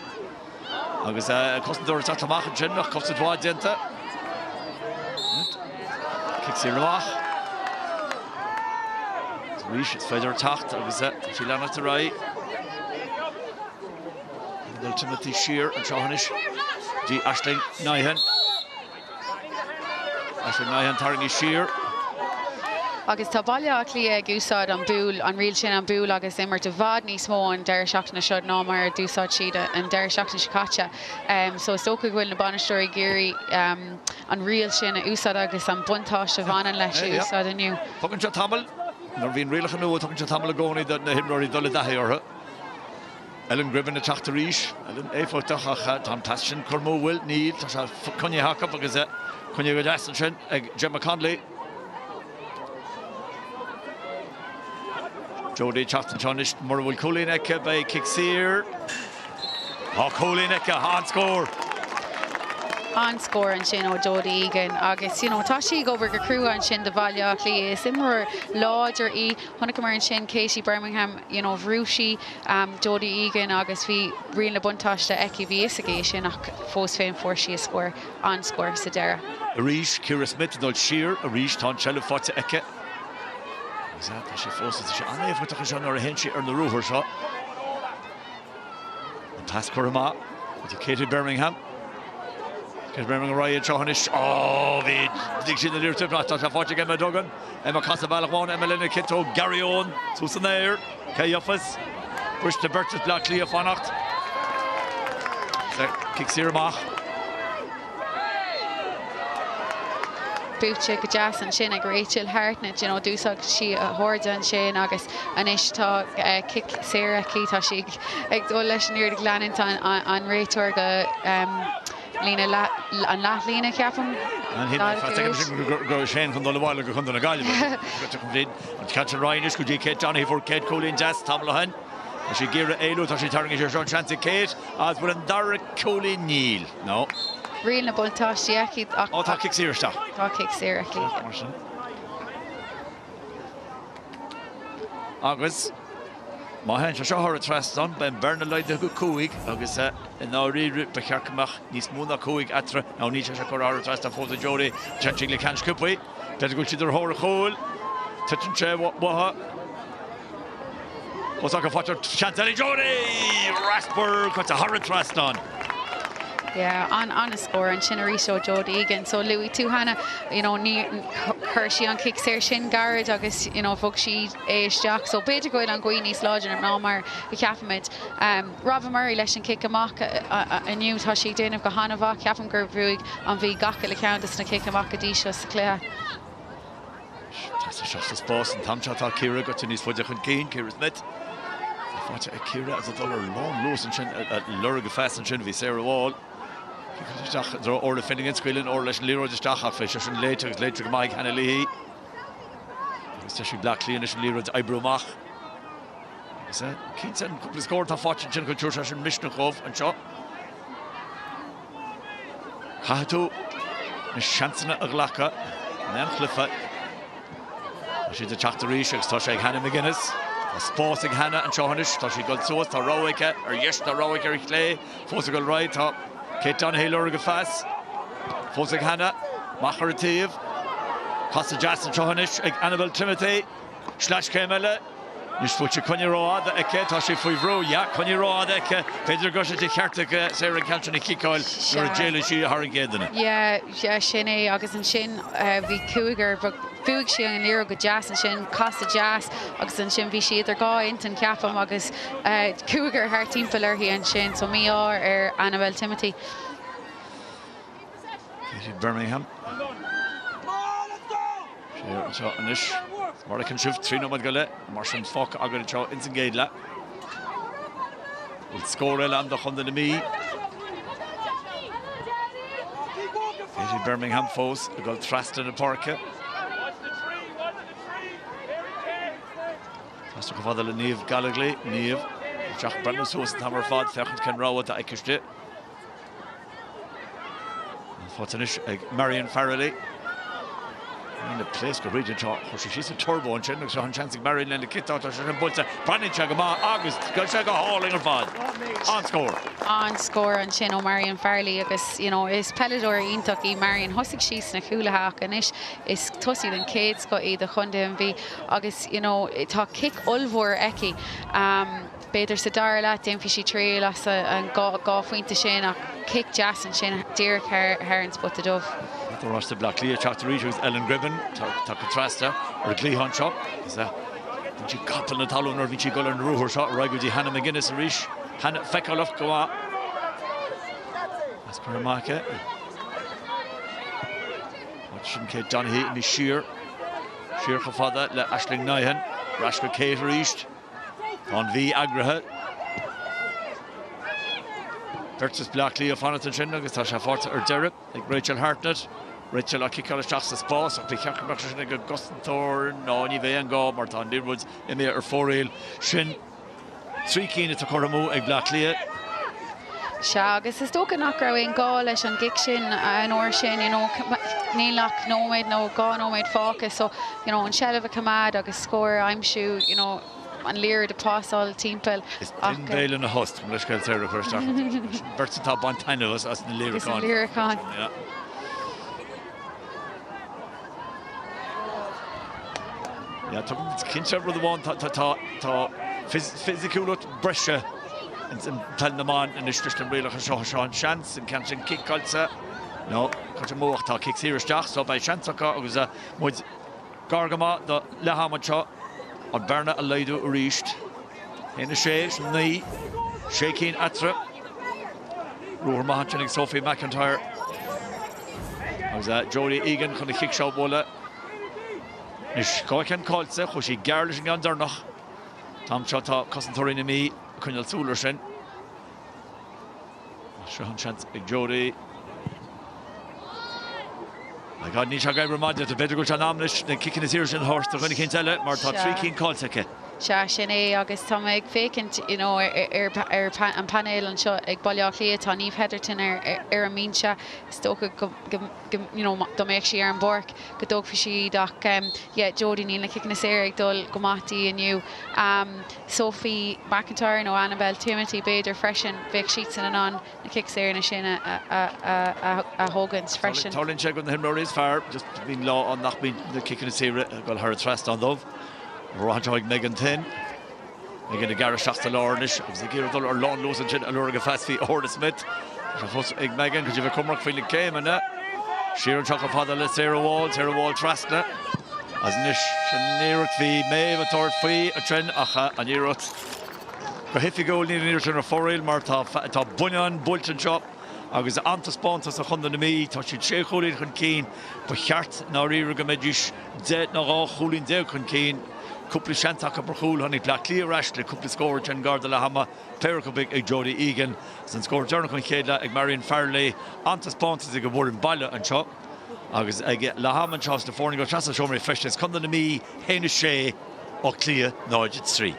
S6: agus custom door to machen chin nach cost it wide denta kicks here mach reach it's feather tacht agus she lana to right and Timothy Shear and Shahanish G Ashling Nyhan Tarni Shear
S7: agus tá baile Áth Cliath úsáid an búil an riil sin an búil agus immer de bhd níos mó an deir seachna seo ná mar dúsáid siad an deir seachna sicáte so stocha bhfuil na banistóirí géirí an riil sin a úsáid agus an buntáiste bhanan leis úsáid aniu.
S6: Tugann se tamil nar bhíon rialach an nua tugann se tamil a gcónaí na himráirí dul dathí ortha. Ellen Gribben na Tráchtaire ríis, Ellen éfóteach tá tas sin cormó bhfuil níl tá se cunne haca agus cunne go deas an sin ag Gemma Conley. Jody Chapton Chonish, Murwell Cooley-Necka by Kicksir. Oh, Cooley-Necka, on score.
S7: On score and sin ó Jody Egan agus tá sí go bhar go crú an sin de bhaile Áth Cliath imar láidir í tháinig mar an sin Casey Birmingham bhrúsí Jody Egan agus bhí rion le buntáiste eici bhí is a géis sin ach fós féin fórsí a score on score sa Dara.
S6: Arish, Ciara Smith, Dul Shear, Arish, tá Chelle Fáte Ecke. Exactly, she forces she on if we took a shot or a hench or the rover shot. And pass Kurama with Katie Birmingham. Katie Birmingham Ryan Chahanish. Oh, the Dixie the leadership not touch a Emma Duggan. Emma Costabalachwan, Emma Lena Kitto, Gary Owen, Susan there, Kay Yuffas, push to Bertus Black Cliath Fanacht. Kicks here Mach.
S7: Búte go deas an sin ag Rachel Hartnett dúsach si a thuirde an sin agus anis tá kick Sarah tá si ag dul leis an iir gleanint an réiteoir go lína an láth-lína ceapam.
S6: Go Shane chun dul bháile go chun na gaiile. An catch Roinn is go dtí Kate Donaghy for Kate Colleen Jazz tamlahan. And she gave it Éilú tá si tarring is Sean Chancy Kate as bud an Dara Colleen Neil. No.
S7: Riil na buntáiste eici ach
S6: tá kick Sarah sta.
S7: Tá kick Sarah
S6: Agus Mahan se seo a trastan ben Berna leide go cúig agus in áí be chearcamach níos múna cúig atra ná ní se go a trastan fóta Jody Chanting le Canscupui Better go siidir hóra chóil Tutin sé watha Os ag a fátar Chantal Jody Rasper got a hurra trastan.
S7: Yeah, on a score and Shinnery show Jody again. So Louis Tuhana, you know, Hershey on kicks there Shin Garrett, August, you know, Fuxi Jack. So Peter going on Gwini Slodge and Naomh the Caffamid. Robin Murray lesson kick a mock a new Tashi Din of Gahanava, Caffam Gerbrug on V Gaka the Countess and a kick a mock a Dishus Claire.
S6: That's a shot to Spórt and Donncha Kira got in his foot and Keen, Kira Smith. Kira as a dollar long loose and Shin at Lurga Fast and Shin V Sarah Wall. Or the fending against Quillen or Lesh Lero just Fish and later Mike Hannelly. Especially Black Clean and Lero Ibromach. Keats and couple scored to fortune Chin Church and Mishnakov and shot. Hatu Shansana Aglaka and Clifford. She's a Tráchtaire Toshag Hannah McGuinness. A Sporting Hannah and Shohanish, Toshi Golsos, to Rowick, or Yesh to Rowick, or Clay, Fosigal right top. Kate Donahue Lurga Fass, Fosig Hannah, Machar Tiv, Costa Jason Chohanish, Annabelle Timothy, Slash Kemele, Nishfuchi Conyeroa, the Eke, Toshi Fuivro, Ya Conyeroa, the Eke, Pedro Gosha, Kartik, Sarah Cantony Kikoil, Jelishi, Harrigan.
S7: Yeah, Shinny, August and Shin, V Cougar, but Fuig and Lero go Jas and Shin, Costa Jas, August and Shin Vichy, they're going to Capam, August, Cougar, her team filler here and Shin, so me or Annabelle Timothy.
S6: Birmingham. So, Anish, Morrican shift, 3 no Gale, Marshall Fock, Agar Chow, Insengedla. Will score Elam, the Honda to me. Birmingham foes, a goal thrust in the parka. That's the father of Naomh Gallagly, Naomh. Jack Brennan Soos and Hammer Fad, Fechant Ken Rawa to Aikishte. Fotanish, Marion Farrelly. In the place, go read it. She's a turbo and Chen looks on chancing Marion and the kit out of Bolsa. Brandon Chagama, August, Galchaga Hall in her fad. On score.
S7: On score and Chin Marion Farley, August, you know, is Pellador Intucky, Marion Hussig she's na Coolahak and is Tussie than Kate Scott the Hunde and V. August, you know, it talk kick Ulvor Eki. Beidir sa Dara Dame Fishy Trail and golf went to Shane kick Jas and Shane Derek Herons but the Dove.
S6: The rest of Black Cliath, Tráchtaire was Ellen Gribben, Tráchtaire, or Cleahon shot. Is that? Did you got on the Talon or did you go on the Ruher shot? Right with the Hannah McGuinness and Rish. Hannah Fekaloff go out. That's per market. Watching Kate Donahue and Sheer. Sheer Khafada, Le Ashling Nyhan. Rashka Kate Rish. On V Agraha. Versus Black Cliath on it and Shin, August Tasha Forza or Derek, like Rachel Hartnett. Rachel a kick on a shot to Spórt, a kick on a shot to Gustin Thor, Noni Ve and Go, Martin Dirwoods, Emir or Foril, Shin. 3 keen at a Coramu, a Black Cliath.
S7: Shagus is talking not growing Gaulish and Gikshin and Orshin, you know, Neilach, Nomad, no Gaw, Nomad Focus, so, you know, and Shell of a Kamad, August score, I'm shoe, you know, and Lear the pass all team Peil.
S6: It's in Peil in a host, let's get there first. Bert's top on 10 of us as the Lyricon. Yeah. Yeah, Kinship with the one physical Brescia and telling them on and it's just a real chance and can't kick culture. No, got a more kicks here so by chance it was a Gargama the Lahamacha on Berna Alaidu reached in the shade knee shaking Atra Roar Mahachaning Sophie McIntyre was that Jody Egan on the kick shot bola. Nish Koken Kolse, Hoshi Garlish and Donncha. Tom Chota, Cousin Thorin me, Kunnel Sulershin. Shahan Chance, Big Jody. I got Nisha Gabriel Madja to better go to Naomh, the kicking his ears in horse, the when he can't tell it, Martha 3 keen Kolseke.
S7: sin é agus tá ag fécint an panel an seo ag bailá Cliath tá Naomh Heatherton ar an mínse tócha do méid sí ar an borc go dóg fi si ach Jodie níl na kicking na séir ag dul go mátí aniu Sophie McIntyre nó Annabelle Timothy beidir freisin bheith siit san an na kick séir na sin a Hogan's freisin.
S6: Tarlin check on the himnoris far just been law on nach been the kicking the séir got her trust on dove. Roinn Megan 10. Again, the Gareth Shasta Lornish, of the Gear or Lawn Lewis and Aluriga Fastfee or the Smith. Egg Megan, because you've a Cumrock feeling came and that. Sheeran Chocolate Father, let's Sarah Wall Trastna. As Nish, Shanirut Fee, Maeve, a Tort Fee, a Tren, Acha, and Nirut. Gahifi goal near to a foreign Martha, top Bunyan, Bulletin Shop. Agus anta sponsors a chunda na mí tá si sé choúlín chun cín ba cheart ná ríra go méidir de na rá choúlín de chun cín cúpla seantaach a brchúil hanig le clíar eisle cúpla scóir an garda le hama Pericobig ag Jodie Egan san scóir dearna chun chéad ag Marion Farley anta sponsors ag go bhór an baile an seo agus ag le hama an seás na fórna go trasa seomra freistes chunda na mí héna sé ó Cliath náid trí.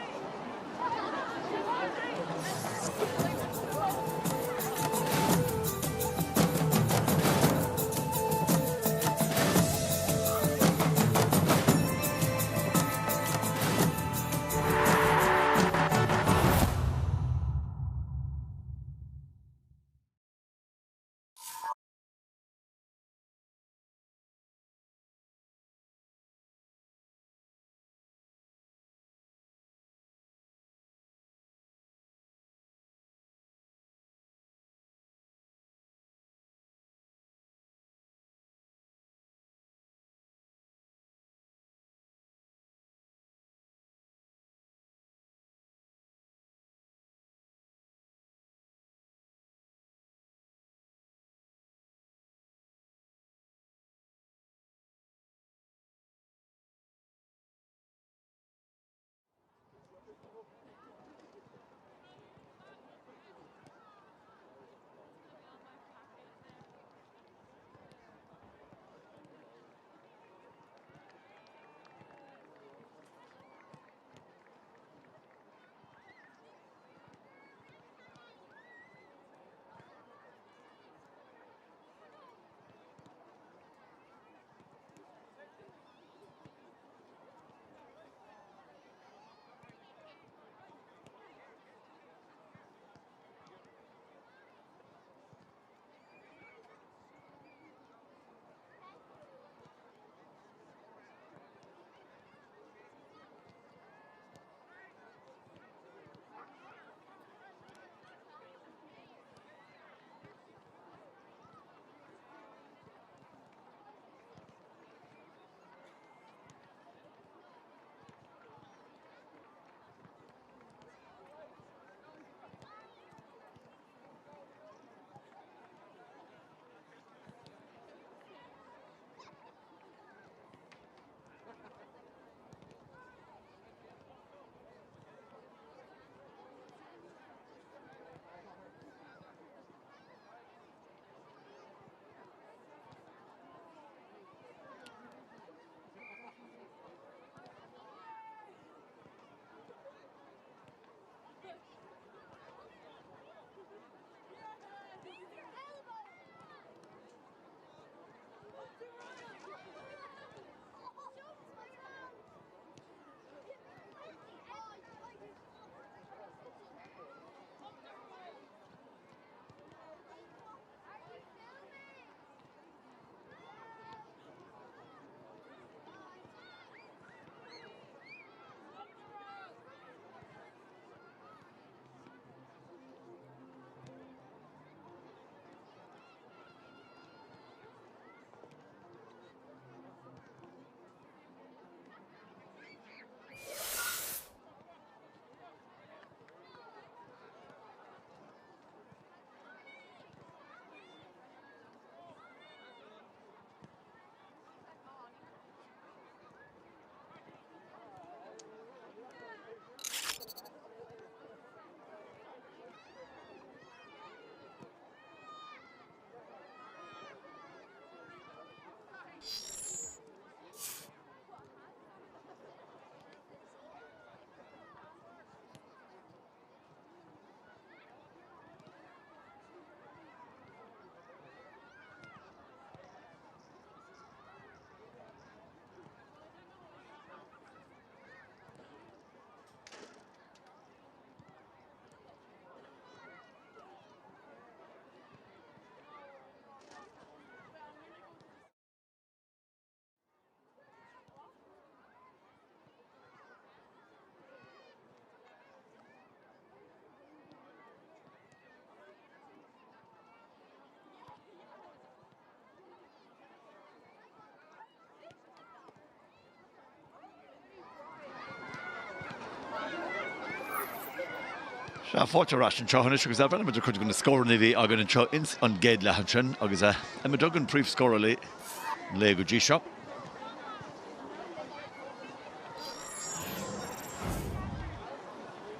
S6: Fáte ras an tehanna agus bhena me chuid gona scóir na bhí agan an géad lehan sin agus me dogan príomh scóir le go dí seo.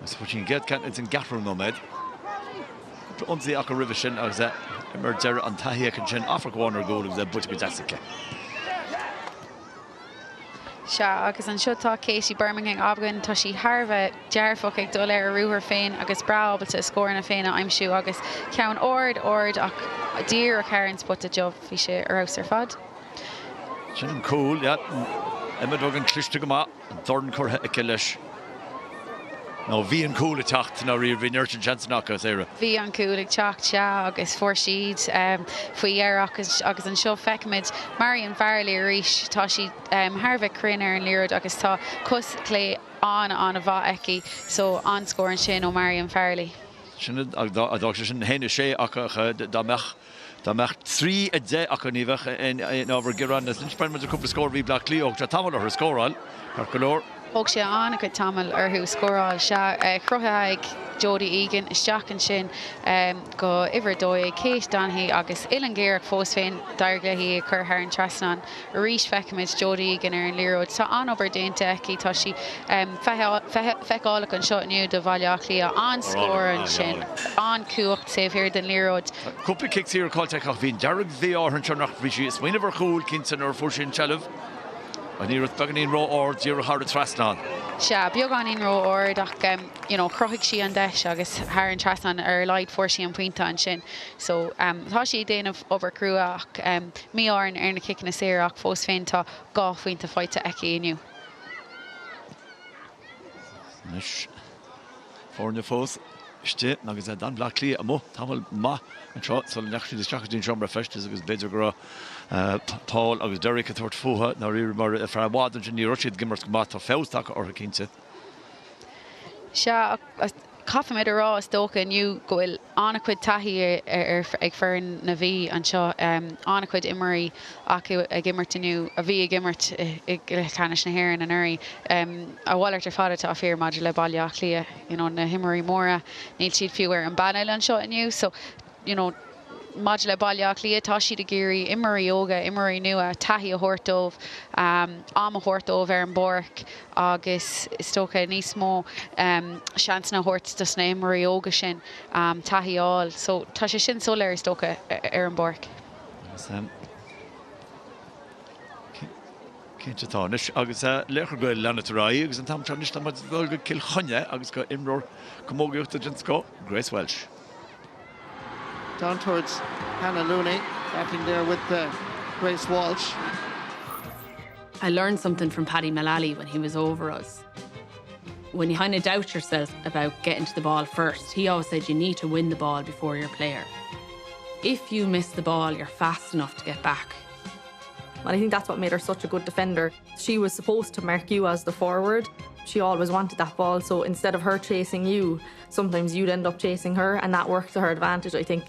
S6: Is wat sin get kan in gaffer nomad. Onsie ach a river sin agus immer der an tahi kan sin Afrikaner goal agus but go Jessica.
S7: Se agus an siotá Casey Birmingham abgan tá si Harveh dearfach ag dul ar ruúhar féin agus brabalta scóirna féin aimimsú agus ceann ord ach dír a Cairns put a job hí sé arás ar fad.
S6: Sin cool, ja. Emma dogan cliste go ma, dorn chutha a leis. No, bhí an cúla techt ná riomh bhí Nurton Jensenach as éire.
S7: Bhí an cúlaigh techt se agus fuair siad faoi dhearach agus an seo feicimiid Marion Farley arís tá si Harveh crinner an líróid agus tá cos clé an a bhá eici so anscóir an sin ó Marion Farley.
S6: Sinna a sin héine sé dá meach trí a dé ach an níbheh in ábhar Giran na sprein a cúpla scóir bhí Black Cliath tá tamil ar scóráil ar golóir.
S7: Thóg sé an go tamil arthú scóráil se crutha ag Jodie Egan isteach an sin go ihar dóigh Céis Donnaí agus Ilan Géarach fós féin dairglaí chur thar an trasnan arís feicimiid Jodie Egan ar an líróid tá an obair déanta eici tá si feicálaach an seo nniu do Bhaile Cliath an scóir an sin an cuacht séhhir den líróid.
S6: Cúpla kicks ar cáilteach bhín dearg bhí áhann seo nach bhí si is muoineh chúil cinnsan ar fuair sin teileh. A ní baganín ró or díar hard a trasnan.
S7: Se beagán ró or ach croigh si an deis agus thar an trasnan ar leid fuairsí an puinte an sin. So tá si déanamh overcrúach míorn ar na kicin na séach fós féin tá gá faointe fáite eici inniu.
S6: Nis fórne fós Ste agus dan Black Cliath a mo tamil ma an seo so nechí de strategy chomra festes agus beidir go Paul agus Derek a tort fuha na ri mar a fra wad an ní roid gimmers go mat féstach or kinte.
S7: Se cafa mé rá is dócha nniu gohfuil annachcuid taithí ag fearn na bhí an seo annachcuid imirí acu ag immertaniu a bhí ag immert ag canis na hhéir an uirí a bhhailart ar fada tá fear maidir le Baile Cliath na himirí móra níl siad fiú ar an banil an seo inniu so Maidir le Baile Cliath tá siad a géirí imirí óga imirí nua taithí a thuirtómh am a thuirtómh ar an borc agus is tócha níos mó seans na thuirt do sna imirí óga sin taithíáil so tá sé sin solar is tócha ar an borc.
S6: Cinntetáis agus lechar goil lena ráí agus an tamtráis tá bhil go cilchonne agus go imróir commógaíochtta gin scó Grace Welsh.
S9: Down towards Hannah Looney, backing there with Grace Walsh.
S10: I learned something from Paddy Mullally when he was over us. When you kind of doubt yourself about getting to the ball first, he always said you need to win the ball before your player. If you miss the ball, you're fast enough to get back.
S11: And I think that's what made her such a good defender. She was supposed to mark you as the forward. She always wanted that ball, so instead of her chasing you, sometimes you'd end up chasing her, and that worked to her advantage, I think.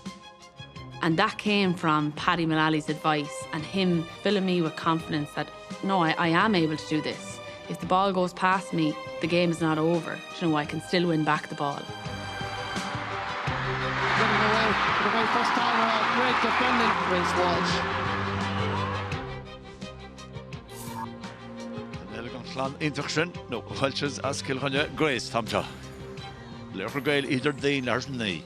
S10: And that came from Paddy Mullally's advice and him filling me with confidence that, no, I am able to do this. If the ball goes past me, the game is not over. You know, I can still win back the ball.
S9: Getting away for the very first time, great defending, Grace Walsh.
S6: Clan Interchen, no, Welches as Kilhanya, Grace Tamcha. Lechar gail either Dane or Nay.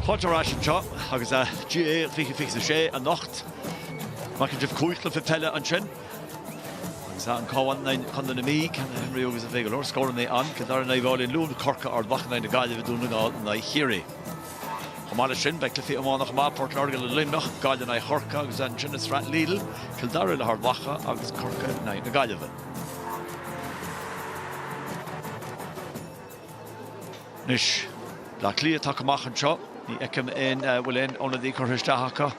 S6: Pádraig an seo agus GA fi sé a nocht. Mac an dribh cúichla fi Peile an sin. Agus an cáhain chun na mí can Henry agus a bhégal or scóran é an can Dara na bháilín Luan corca ar bachna na gaiile dúna gáil na chéirí. Chamála sin be clufi amánach má Portlair go limnach gaiile na chorca agus an sin is Sraith Lidl can Dara le ar bacha agus corca na gaiile. Nis Áth Cliath take amach an seo ní ecem in bhfuil in óna dí chuirteacha.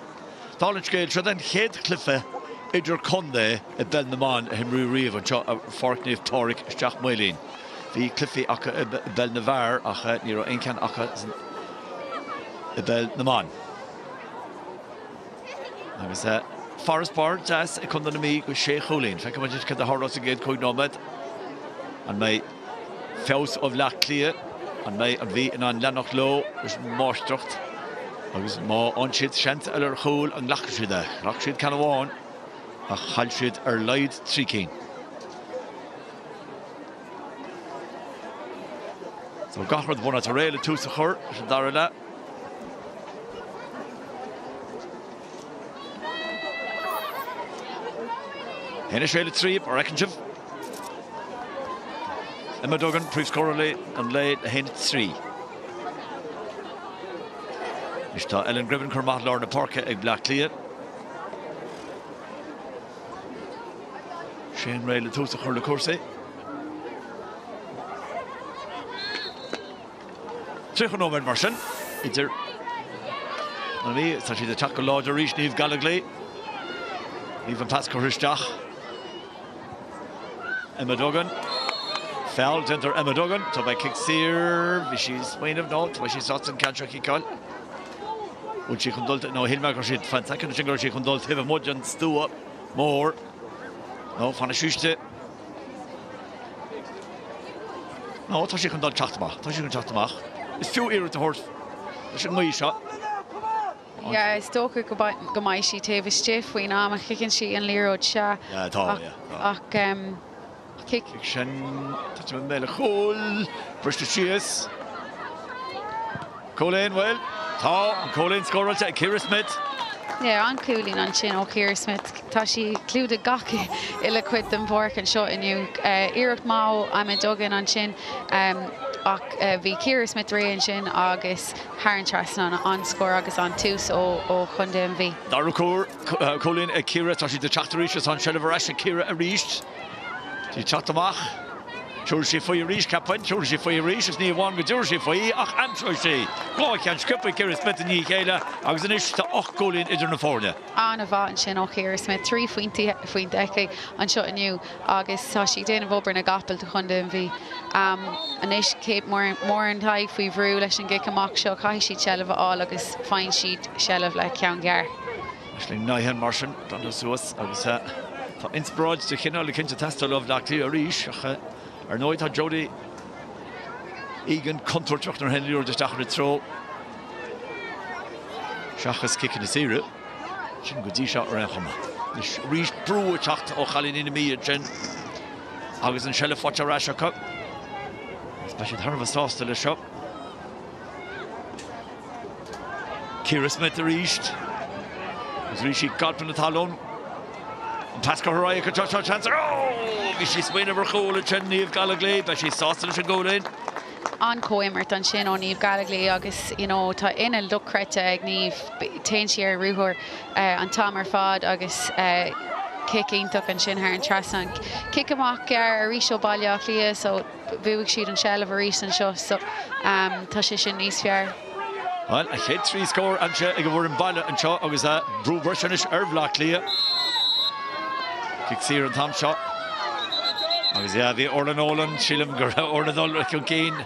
S6: Dolan scéil se den chéad cluife idir condé I Peil mBan a himrú riamh an seo a forcníomh Pádraig isteach Maoilín. Bhí cluifi acha I Peil na bhar acha ní raibh aoncheann acha I Peil mBan. Agus Forest Bar jazz I chun na mí go sé cholín. Fe cumid cad a hárás a géad chuig nómad. An mé feos of Áth Cliath an mé an bhí in an lenach lo is mástrucht. Agus má ansiad seant ar chúil an ghlach siad Lach siad can bháin a chail siad ar leid trícín. So gachrad bhna tar réile tús a chur is an Dara le. Henna séile tríb ar ecinjib. Emma Duggan príomhscóra an leid a hen 3. Is tá Ellen Gribbin chur lár na parca ag Áth Cliath. Sin réile tús a chur le cuasa. Trícha nómad mar sin idir an bhí tá siad a teach go láidir rís níomh galaglaí. Níomh an pas chuiristeach. Emma Duggan. Foul enter Emma Duggan, so by kick sear, she's main of note, but she's not in Cantracky call. Would she condult no Hilmark or she'd fantastic jingle, she condult have a mudgeon stew up more. No, fan a shushte. No, Tashi condult Tráchtaire. Tashi can Tráchtaire. It's few ear to horse. I should know shot.
S7: Yeah, Stoker go my she Tavis Stiff, we know I'm kicking she and Leroy Sha.
S6: Yeah, tall, yeah.
S7: Kick.
S6: Sin touch of Mele Cole. First to Cheers. Colin well. Tá Colin score at Kira Smith.
S7: Yeah, an cooling on sin ó Kira Smith. Tá si clúda gaci ila cuid den bhórc an seo inniu. Iirecht má Emma Duggan an sin. Ach bhí Kira Smith réon sin agus Haran Trasna an score agus an tús ó chun den bhí.
S6: Dara Colin Kira tá si de Tráchtaire an Shell Varesh Kira a reached. Die Chattamach. Church for your reach, Captain. Church for your reach is near one with Jersey for ye. Ach, I'm sure she. Go, I can't skip it. Kira Smith and ye, Kayla. I was an issue to Och Colin in the Florida.
S7: Anna Vat and Och Kira Smith, 3 foin decade and shot new August. Sashi Dana Vober and a Gapel to Honda and V. An ish Cape more and high for Vru, Lesh and Gikamak show, Kai sheet shell of all, August fine sheet shell of like Count Gar.
S6: Actually, Naomh Martian, Donncha Suas, August. Tá inspiráid de chinál cinnte testal of Áth Cliath ríis ar nóid tá Jody igen contourteach nar henliúr de stachar tro seachas kickin na sire sin go dí shot ar an chuma is ríis brú teacht ó chalín ina míad sin agus an selle fáte ráise cup speisiad thar a sásta le seo Kira Smith a ríist agus ríisi galpan na talón Pascal Roinn could touch her chance. Oh, she's winning over Cole and Naomh Gallagher, but she's saucing should go in.
S7: An coimert an sin ó Naomh Gallagher agus tá ina lucrete ag Naomh tein si ar rúthór an tamar fad agus kicking tuck an sin Haran Trasna kick amach ar rís ó baile Áth Cliath so bhuaigh siad an shell of a rís an seo so tá sé sin níos fear.
S6: Well, a hit 3 score and ag bhfuair an baile an seo agus brú bruisinis ar Áth Cliath. Kick sear and Tom shot. Agus bhí Orlan Nolan, Shillam gur Orlan Nolan Cúcín.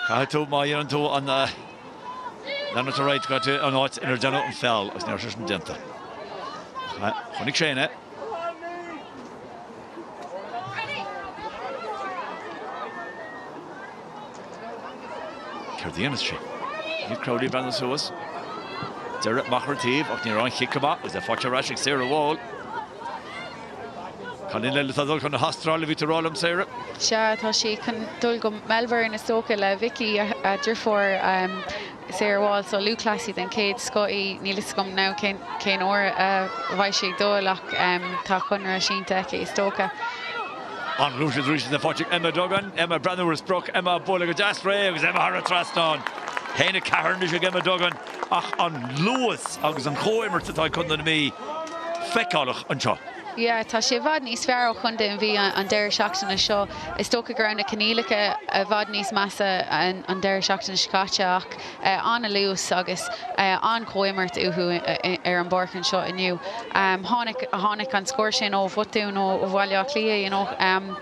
S6: Caitú mai an tú an Lennart a right got an áit inar denna an fell agus neir sin denta. Chonig sé Cerdíanas sé. Ní Crowley ban an suas. Derek Machar tíb ach ní rán chicaba agus fáte ráisiigh séar a bháil. Can in le dul chun Hastráil ví rálam séire?
S7: Se tá si chun dul go Melbourne is tóca le Vicky a dúrfór Sarah Wall, so Luke Classy, then Kate Scotty, Neelis Scum now, Kane Ora, Vaishig Dolach, Tachunra, Shinta, Kate Stoka.
S6: On Lucia's reaching the Fotchik, Emma Duggan, Emma Brandon Brook, Emma Bullock, Jastre, Emma Haratraston, Hena Carnish, Emma Duggan, on Lewis, Agus on Coimer to Taikund me, Feckalach and Shaw.
S7: Yeah, tá sé bhd níos fearr chun den bhí an deir seachtainna seo. Is tócha gur na canílacha a bhd níos massa an deir seachtainna scáte ach anna luas agus an Coimert uhu an borcan seo inniu. Tháinig an scóir sin ó bhutún ó bhhaile Cliath, you know,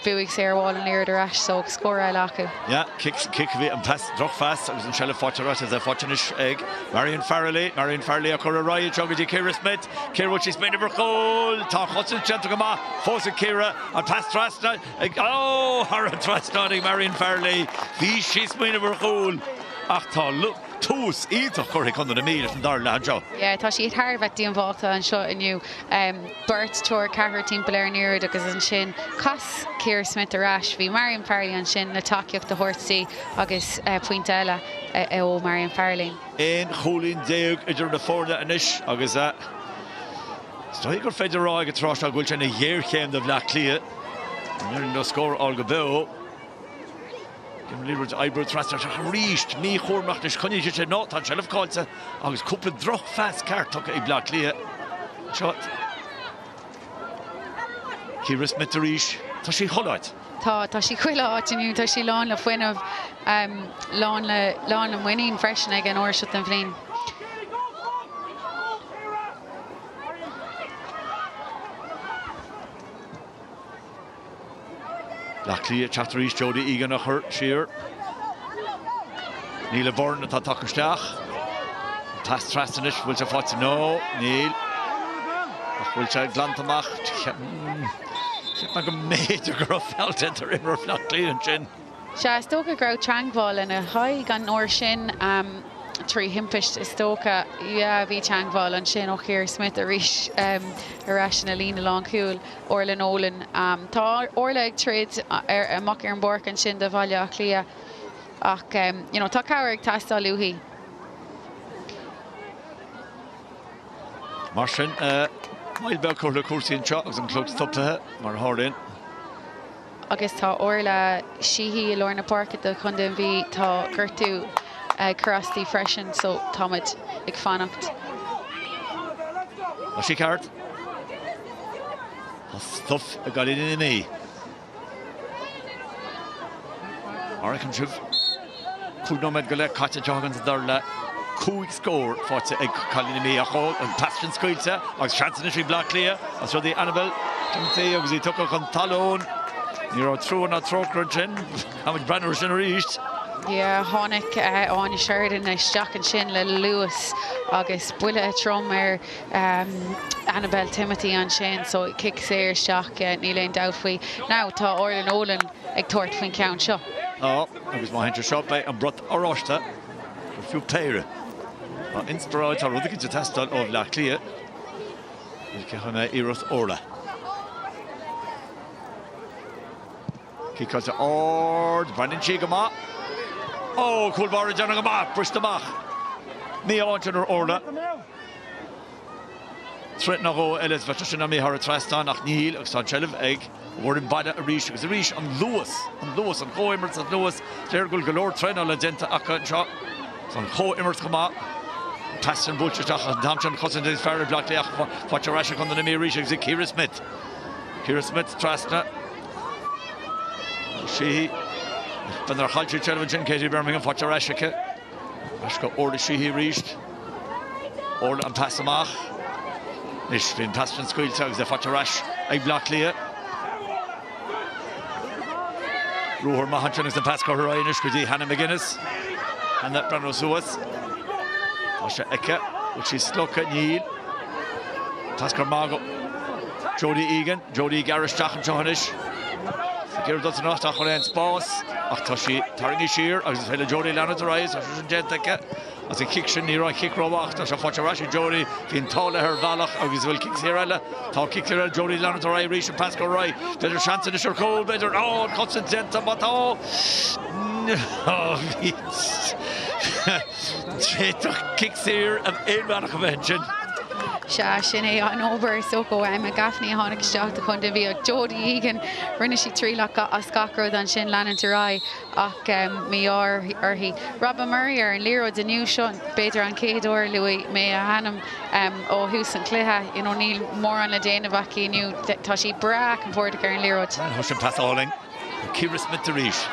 S7: Buig Sarah Wall and near the rash, so score I like.
S6: Yeah, kick and pass, drop fast. I was in Shella Fortunatus as a Fortunish egg. Marion Farrelly, a Cora Ryan, Choggy Kira Smith, Kira, which is made of her goal. Talk Hudson, Gentlegama, Fosa Kira, and pass Trasna. Oh, Hara Trasna, Marion Farrelly, she's made of her goal. Ach, look. Tús íach chuir chun na míle an dar lejo.
S7: Yeah, tá sí tharbheith díon bháta an seo inniu. Bert Tour Cahar timppla níir agus an sin cas Keir Smith arás bhí Marion Farrelly an sin na takeíocht de Hortsaí agus puinte eile ó Marion Farrelly.
S6: Éon cholín déag idir na fórna inis agus Stoi gur féidir rá go trás a ghfuil sin na dhéirchéim de Áth Cliath. Níor na scór Olga Beo. Liberty Ibro Tráchtaire reached me chormach is connie je not on shelf calls agus couple droch fast car took a Áth Cliath shot Kira Smith reach tá she highlight
S7: tá sí chuile áitiniu tá sí lán le foin of lán an winning freshen again or shot an bhlín.
S6: Áth Cliath Chatteries Jody Egan a hurt sheer. Neil Bourne at Tráchtaire. Pass Trastanish will to fight no Neil. Will to Glantamach. Like a major girl felt into river Áth Cliath and chin.
S7: Sha stoka grow Trangval and a high gan or shin tree himpish stoka yeah vi Trangval and shin Keir Smith a rish irrationalina long cool Orla Nolan tá Orla trade a mocker and bork and shin de Áth Cliath ach you know tá cowrig tasta luhi
S6: Marshin Mail Belcourt le Coursi in shot and close top to her mar hard
S7: agus tá Orla Sheehy Lorna Park at the Condon V tá Gertu Crusty freshen so Tomit ag fannacht.
S6: Was she card? Stuff a got it in the knee. Oregon Shiv could no med gole catch a joggins darla quick score for a calling me a hole and passion squeeze as chance in Áth Cliath as the Annabelle Timothy as he took a talon. You're through and a Tráchtaire how much Brandon was in reached.
S7: Yeah, Tháinig an Sheridan na Steach an sin le Lewis agus buile Tromer Annabelle Timothy an sin so kick séir Steach níl doughfaoi. Now tá Orla Nolan ag tuairt faoin ceann seo.
S6: Oh, agus má hintir seo bei an brot aráiste go fiú péire. Inspiráid tá rud a testáil ó Áth Cliath. Cechanna Iarrath Orla. Kick out to Ord, Brandon Chigama. Oh, cool bar John Gama, Bristamach. Neil Antoner Orla. Threat na go Ellis Vetrashina me har Trastan nach Neil og San Chelv egg. Word bada a reach because the reach on Lewis and Coimers and Lewis. There go galore train on Legenta Akka shot. Son Coimers come up. Passion Butcher and Donncha cousin is very Áth Cliath. Fortunatus on the me reach is Keir Smith. Keir Smith Trasna. She when they're Halchi Chelvin Katie Birmingham Fortunatus. Ashka Orla she reached. Orla and Passamach. Nish been Passion Squeal Tugs the Fortunatus. Áth Cliath. Rohr Mahanchan is the Pascal Roinn Ishkudi Hannah McGuinness. And that Brandon Suas. Asha Eka, which is stuck at Neil. Pascal Margo. Jody Egan. Jody Garish Jachan Johanish. Geir doesn't know that Horen's boss. Achtashi Taringi Shear. I was telling Jody Lana to rise. I was Genteka. As a kick shin near kick row Achtash Fortunatus Jody. Fin Tala her Valach. I was well kicks here. Tal kick here. Jody Lana to rise. Reach and Pascal Roy. Better chance in the short cold. Better. Oh, constant Genta. But oh. No. Sraith kicks here of Éireann Convention.
S7: Sin é an obair so go a gafnaí tháinig isteach a chun de bhí Jodie Egan rinne sí trílach a scacarúd an sin lean rá ach mí orthaí. Robin Murray ar an líróid aniu seo beidir an céadúir luí mé a hanam ó hús an cluthe níl mór an le déanamh aici aniu tá sí brac an bhórda ar an líróid.
S6: Husin pasáling. Ciara Smith a ríis.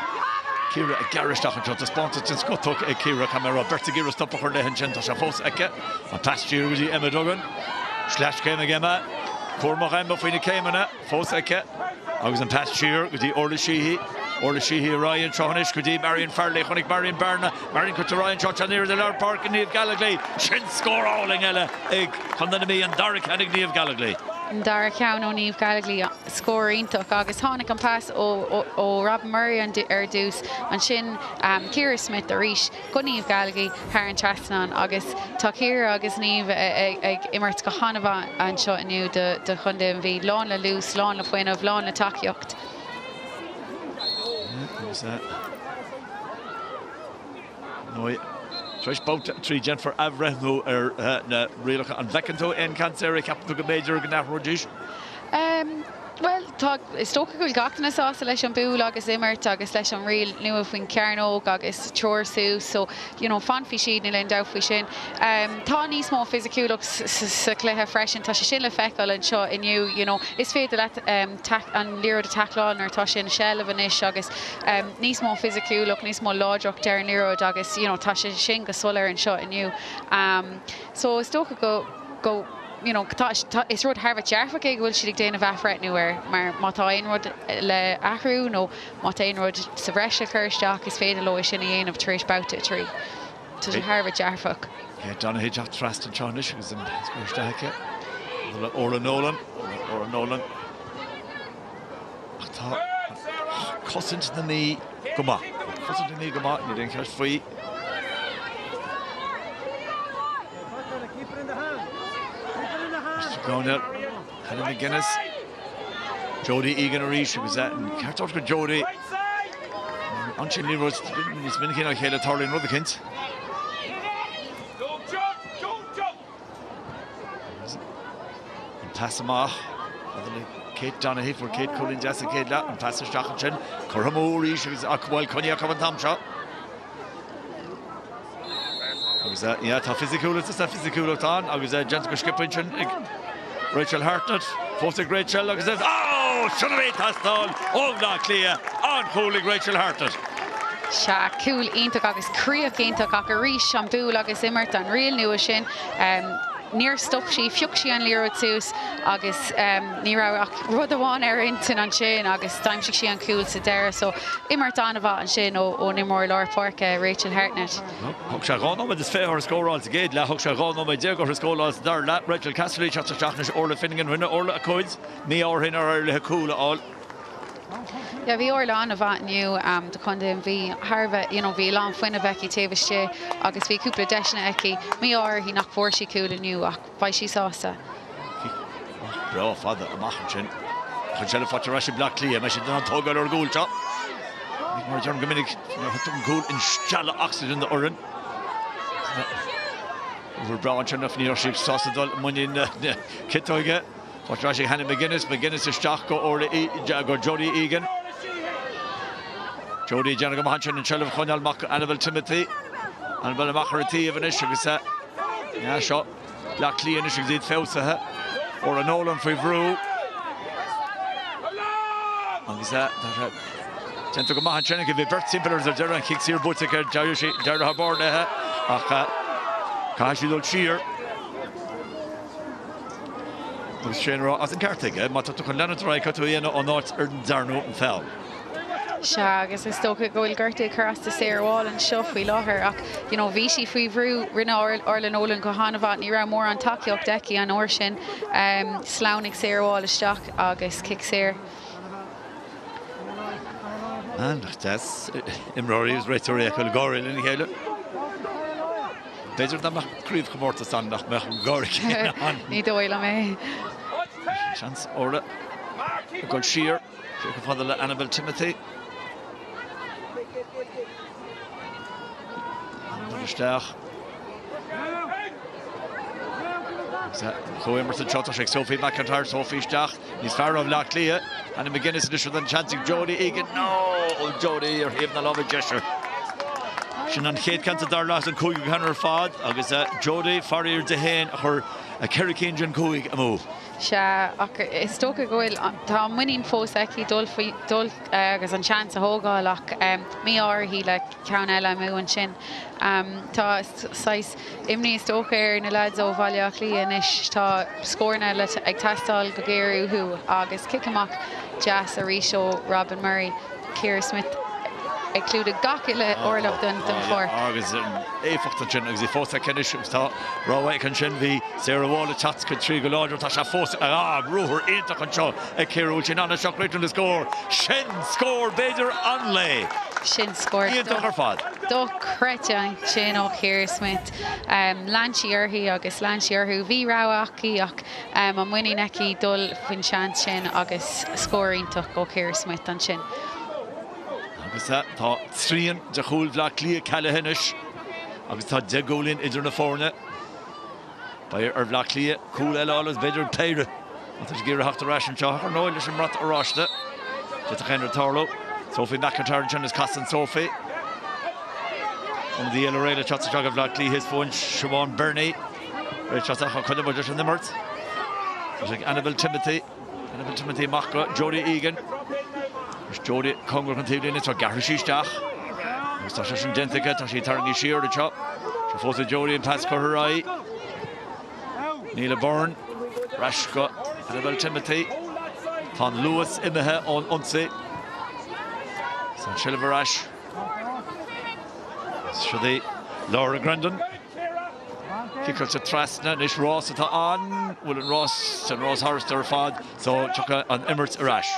S6: Ciara a garisteach an trota spáinte sin scotach Ciara camera Berta Ciara stoppa chuir lehan sin tá sé fós aice an pastíir go Emma Duggan. Slash céime géime, cuairmach Emma faoine céimena, fós aice, agus an pastíir go dtí Orla Sheehy Ryan Trohanis go dtí Marion Farley chunig Marion Berna, Marion go Ryan Troch an the Lord Park in Naomh Gallagly, sin scóráling eile ag chundan mí an Dara ceannig Naomh Gallagly.
S7: Dara ceann ó Naomh Gallagly scóirítach agus tháinig an pass ó Robin Murray ar dús an sin Ciara Smith a ríis go Naomh Gallagly thar an trasnan agus tá Ciara agus Naomh ag immert go hanamh an seo aniu de chunda an bhí Luan le lús, Luan le fuinmh, Luan le takeíocht.
S6: No, Trish Babhta trí Jennifer Avrehnú na rialacha an bhecantó in cancer captain go major go nachrodíis.
S7: Well, is tócha goil gachna sásta leis an búil agus immert agus leis an riil nua faoin cearnóg agus teorsú, so fanfi siad na len dafhui sin. Tá níos mó physiciúlach sa cluthe freisin tá sé sin le feiceáil an seo inniu, is féidir le an líróid a tacláin ar tá sin sellh inis agus níos mó physiciúlach, níos mó láideach ar an líróid agus tá sé sin go solar an seo inniu. So is tócha go is rud Harvard dearfa ag bhfuil siad ag déanamh bheithfret nuair mar má tá aon rud le athrú nó má tá aon rud sa bhreise chuirteach is féidir lo sin dhéanamh tríéis Babhta trí. Tá sé Harvard dearfach.
S6: Donna Hidjach Trust and Chonish was in Spórt. Orla Nolan. Cousin to the knee. Come on. Cousin to the knee, come on. You didn't catch free. Going out, Helen McGuinness, Jodie Egan Arish was that, and Cartoff with Jodie. Anshin Leroy's been kind of Hela Tarley and Rutherkins. And Passamah, Kate Donaghy for Kate Cullen, Jessica Kate Latt, and Pastor Stachachin, Corhamori, she was Aqual Konya Common Tamsha. Was that, yeah, tough physical, it's a physical time. I was a gentle skippinchin. Rachel Hartnett, Fosig Rachel, like I said, oh, Sraith Hastal, Áth Cliath, on cooling Rachel Hartnett.
S7: Se cool ionach agus críoch ionach ach a ríis an búil agus immert an riil nua sin. Níor stop sí, fiúch sí an líróid sús agus ní rah rud amháin ar intin an sin agus daimsigh sí an cúil sa Dara, so immert anamh an sin ó nimór Lár Park Rachel Hartnett.
S6: Thug sé gánáid is féthir scóráil sa géad le thug sé gánáid déag gur scóráil sa Dara le Rachel Cassidy chat teachnas Orla Finnegan rinne Orla a coids, ní áirhin ar le cúla áil.
S7: Ja, bhí Orla an a bhat nniu de chunda an bhí Harbh bhí lán foioine bheici taobhaiste agus bhí cúpla deisna aici mí hí nach fór sí cúla nniu ach bhaid sí sásta.
S6: Bra fada amachchan sin. Chun se le fáte Rashi Black Cliath me sin an tógáil ar gúilte. Mar John Gominnig an gúil in steala accident in the Oran. We're bra an sin na fníor sí sásadal muin kitóige. Fáte Rashi Hannah McGuinness is steach go Orla go Jodie Egan. Jodie Jenna go mahan sin an shelf chunal mach Annabelle Timothy. Annabelle Macharatí of an issue agus yeah, shot. Black Cliath is did felsathe. Or a Nolan for Vroo. Agus Gentle go mahan sin give Bert Simplers ar Dara kicks here Buttiker Dara Haborda ach Cashidol Shear. Was Shéanra as an Cartig, ma tu chun lenat roi catu íana ó náit ar Darno an fel.
S7: Se agus is tócha gohfuil gurtaí chuasta séarháil an seo faoi láthair ach bhí sí faoi bhrú rinne Orla Nolan go hanamh ní ra mór an takeíocht deici an uair sin sláinnig séarháil isteach agus kick séir.
S6: And that's Imrory was right to react Goril in Hela. Beidir na críomh chomórta san nach mech Goril.
S7: Ní dóile mé.
S6: Chance Orla. Go Shear. Go fada Annabelle Timothy. Steach. Cho Emerson shot like Sophie McIntyre, Sophie Steach. He's far of Áth Cliath. And McGuinness edition then chancing Jody Egan. No, Jody, you're having a lovely gesture. Sin an chéad canta dar las an cúig hannar fad agus Jody farir de hain her a Kerricane Jan cúig amó.
S7: Is tóca gohfuil tá muín fósaici dul agus an chance a hógáil ach mí áirthaí le ceann eile mú an sin. Tá sais imní is tóca na lads ó bhaile Áth Cliath inis tá scórna le ag teastáil go géirú hu agus kick amach jazz a ríseo Robin Murray, Ciara Smith included gach ile orlach den for.
S6: Agus éfachta sin agus I fósa cenis tá ráhaid an sin bhí Sarah Wall chats go trí go láidir tá se fósa rúthir ionach an seo ag Ciara sin anna seach réitún na scór. Sin scór beidir an lé.
S7: Sin scór.
S6: Ionach ar fad.
S7: Dó creite sin ó Ciara Smith. Lanchi orthaí agus Lanchi orthú bhí ráhachaí ach an muine neci dul fin sean sin agus scóirítach go Ciara Smith an sin.
S6: Agus tá tríon de chúil Áth Cliath Callahanis agus tá de gólín idir na fórne. Ba Áth Cliath cúil eile álas beidir Peil. Tá gír hachta rás an teach ar nóil leis an rat aráiste. De a chéannar tarló. Sophie McIntyre sin is castan Sophie. An dí eile réile chat a Áth Cliath his fóin Siobhan Burney. Réil chat a chuile baidir an nimmert. Annabel Timothy Machra, Jody Egan. Jody Congress an tíblin is Gary Steach. Tá sé sin dentica tá sí targaí siar de chop. Se fósa Jody an pas chorai. Níla Byrne, Rashka, Annabel Timothy. Tá Lewis imethe ón onsa. San Silver Ash. Sraith Laura Grandon. Kickle to Trasna, Nish Ross at on. Will Ross and Ross Harrister fad. So chuck an Emirates Arash.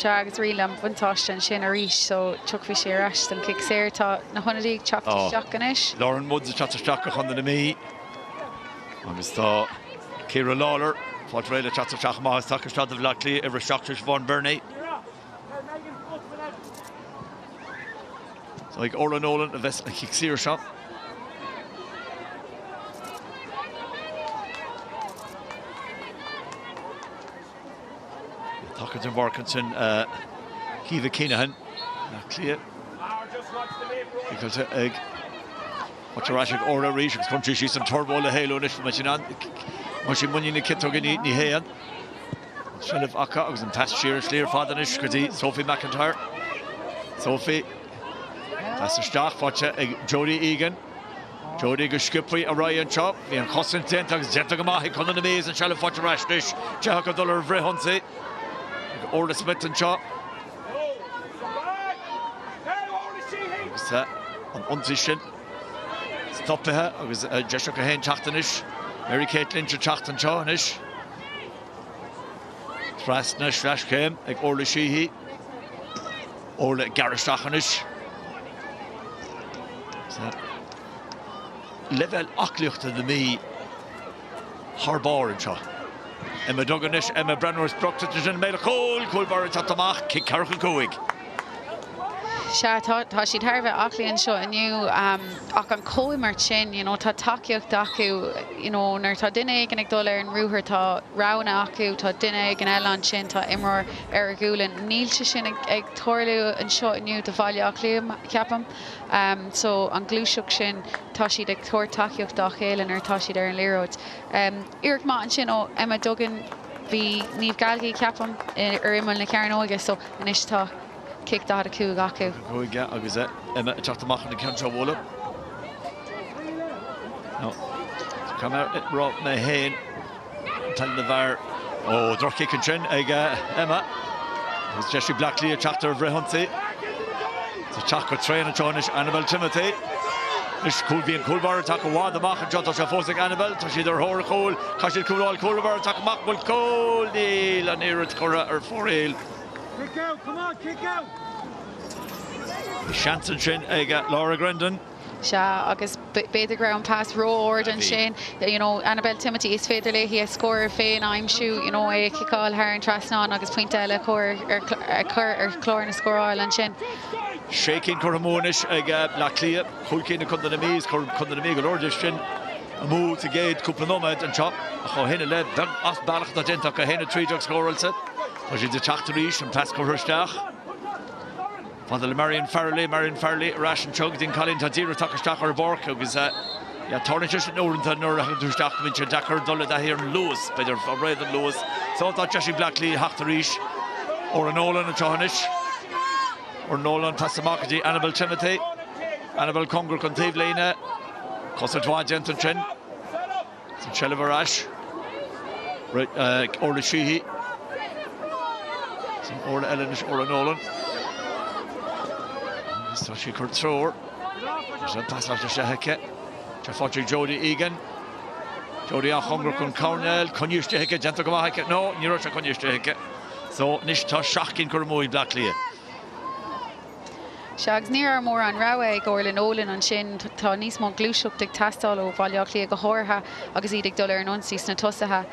S7: Agus rilam fantáiste sin a ríis so tuc bhí sé arás an kick séir tá na honnaí chapta seacanis.
S6: Lauren Woods a chapta seaca chun na mí. Agus tá Ciara Lawler fáilt réile chapta seaca má is takeir stad of Áth Cliath ever seachtar Siobhan Burney. So like Orla Nolan a vest a kick séir shot. Tucker Barkinson, Kiva Keenahan, Cliath. Because what's a rashig Orla Reach, country she's some turbo the halo nish from Machinan. Mushi Munny the kit togen eat ni hayan. Shelf Aka was in past sheer clear father nish Kadi, Sophie McIntyre. Sophie. That's a Steach, watch Jody Egan. Jody go skippery a Ryan chop. The constant tentags Jetagamahi come on the maze and Shelf watch a rash dish. Jack of dollar Vrehunsi. Orla Smith and chop. An unsichen. Stop her. I was Jessica Hain Chachtanish. Mary Kate Lynch Chachtan Chawnish. Trasna Slash came like Orla Sheehy. Orla Garishachanish. Level Áth Cliath to the me. Harbour and Shaw. Emma Duganish, Emma Brenner structured to Jen Mail Cool Bar Tatamach, Kick Carrickle Coig.
S7: Tá si tarfa achlíonn seo aniu ach an cóimar sin, tá takeíocht acu, nar tá duine ag an ag dul ar an rúthar tá rána acu, tá duine ag an eile an sin tá imreoir ar a gúlan. Níl se sin ag toirliú an seo aniu do bhaile Áth Cliath ceapam. So an glúiseach sin tá siad ag toir takeíocht dá chéilean ar tá siad ar an léróid. Iarc má an sin ó Emma Duggan bhí níomh galgaí ceapam ar imil na cearn óige, so inis tá kick that a coup gaku.
S6: Go get agus Emma Chachtamach the counter wall up. No. Come out it rock na hain. Tell the var. Oh, drop kick and chin Emma. It's Jesse Blackley a chapter of Vrehunsi. It's a Chaco train and Chonish Annabel Timothy. This could be in Coolbar attack a wad the mach and Jota Shafosik Annabel to see their horror cool. Kashil Coolal Coolbar attack Mach will cool deal and near it Cora or 4-ale.
S2: Kick out, come on, kick out!
S6: Shanson Shin, Laura Grandon.
S7: Agus beidir ground pass roared and Shane. Annabel Timothy is féidirlé he a score féin aimsú, kickall her and Trasna agus pointe eile chlór na scoráil an sin.
S6: Shaking Cormonish ag Áth Cliath, Chulcin a Cundanamese, Cundanamese Lordishin, a move to gate, Couplanomad and chop, a Hohena led, Beg As Balach the Gentaka, Hena Trijok Scorelset, so she's the Tráchtaire and Pascal Herstach. Father Marion Farley, Rash and Chug, Din Colin Tadira Takastach or Bork, because Tornish and Orenton or Hustach, which are Dakar Dolan here in Lewis, but they're rather Lewis. So that Joshi Blackley, Hachtarish, or an Nolan and Johanish. Or Nolan Passamakati, Annabelle Timothy, Annabelle Conger Contive Lena, Cossetwa Gentlechen, Chelivarash, Orla Sheehy, Orla Ellenish, Orla Nolan. So she could throw her. There's a pass after Sheheke, Jafotri Jody Egan, Jody Hunger Kun Cornell, Kunyush Heke, Gentlegamaheke, no, Nirosha Kunyush Heke. So Nishta Shakin Kurmui Blackley.
S7: Shags near more on Rawe, Gorlin Olin on Shin, Tanis Mon Glushuk, Dick Tastalo, Valyakli Gahorha, Agazidik Dollar and Unsis Natosaha,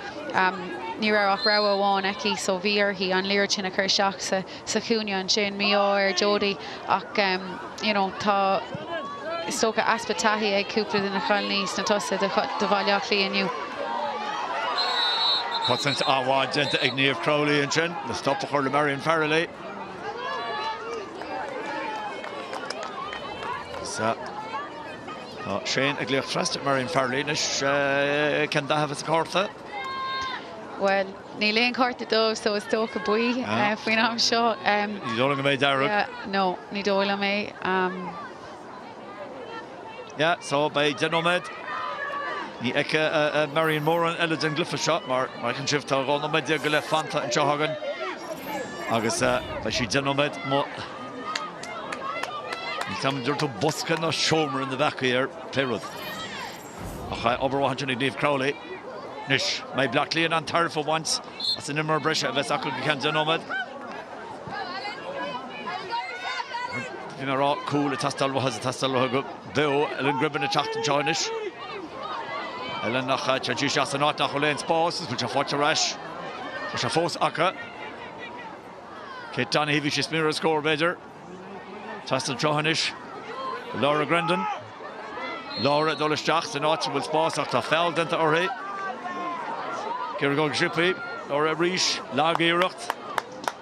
S7: near Rawa Wan Eki, so Veer, he on Lirchin a Kershak, Sakunya and Shin, Mior, Jody, you know, Ta Stoka Aspatahi, a Cooper in the Colonies, Natosa, the Valyakli and you.
S6: What's into Awad, Genta Ignev Crowley and Shin, the stop for Marion Farley. So, Shane a gleich trust at Marion Farlinish, can that have a scorta?
S7: Well, Neil Carter does, so it's Stoke a boy, if we know I'm sure.
S6: You don't know me, Dara?
S7: Yeah, no, ni Dolan me.
S6: Yeah, so by Denomed, ni Eka Marion Moran, Elodin Glyphashot, Mark and Shift, Ron, Media Gulef Fanta and Chohagan. August, by she Denomed, Come to Buscan or Shomer in the back here, Playruth. Over 100 Dave Crowley. Nish, my Blackley and Antar for once. That's an immer Brescia of Vesakul Kanjanomad. You know, cool, a Tastal has a Tastal Bill, Ellen Gribben a Chacht Joinish. Ellen Nachat, Chachis and Nacholan Spórt, which are Fortune Rash, which are Force Aka. Kate Donahue, she's mirror score better. Tastal Johanish, Laura Grendon, Laura Dolishach, the Notch will Spórt after Feld into Ore. Kirgol Shippy, Laura Rish, Lagiracht,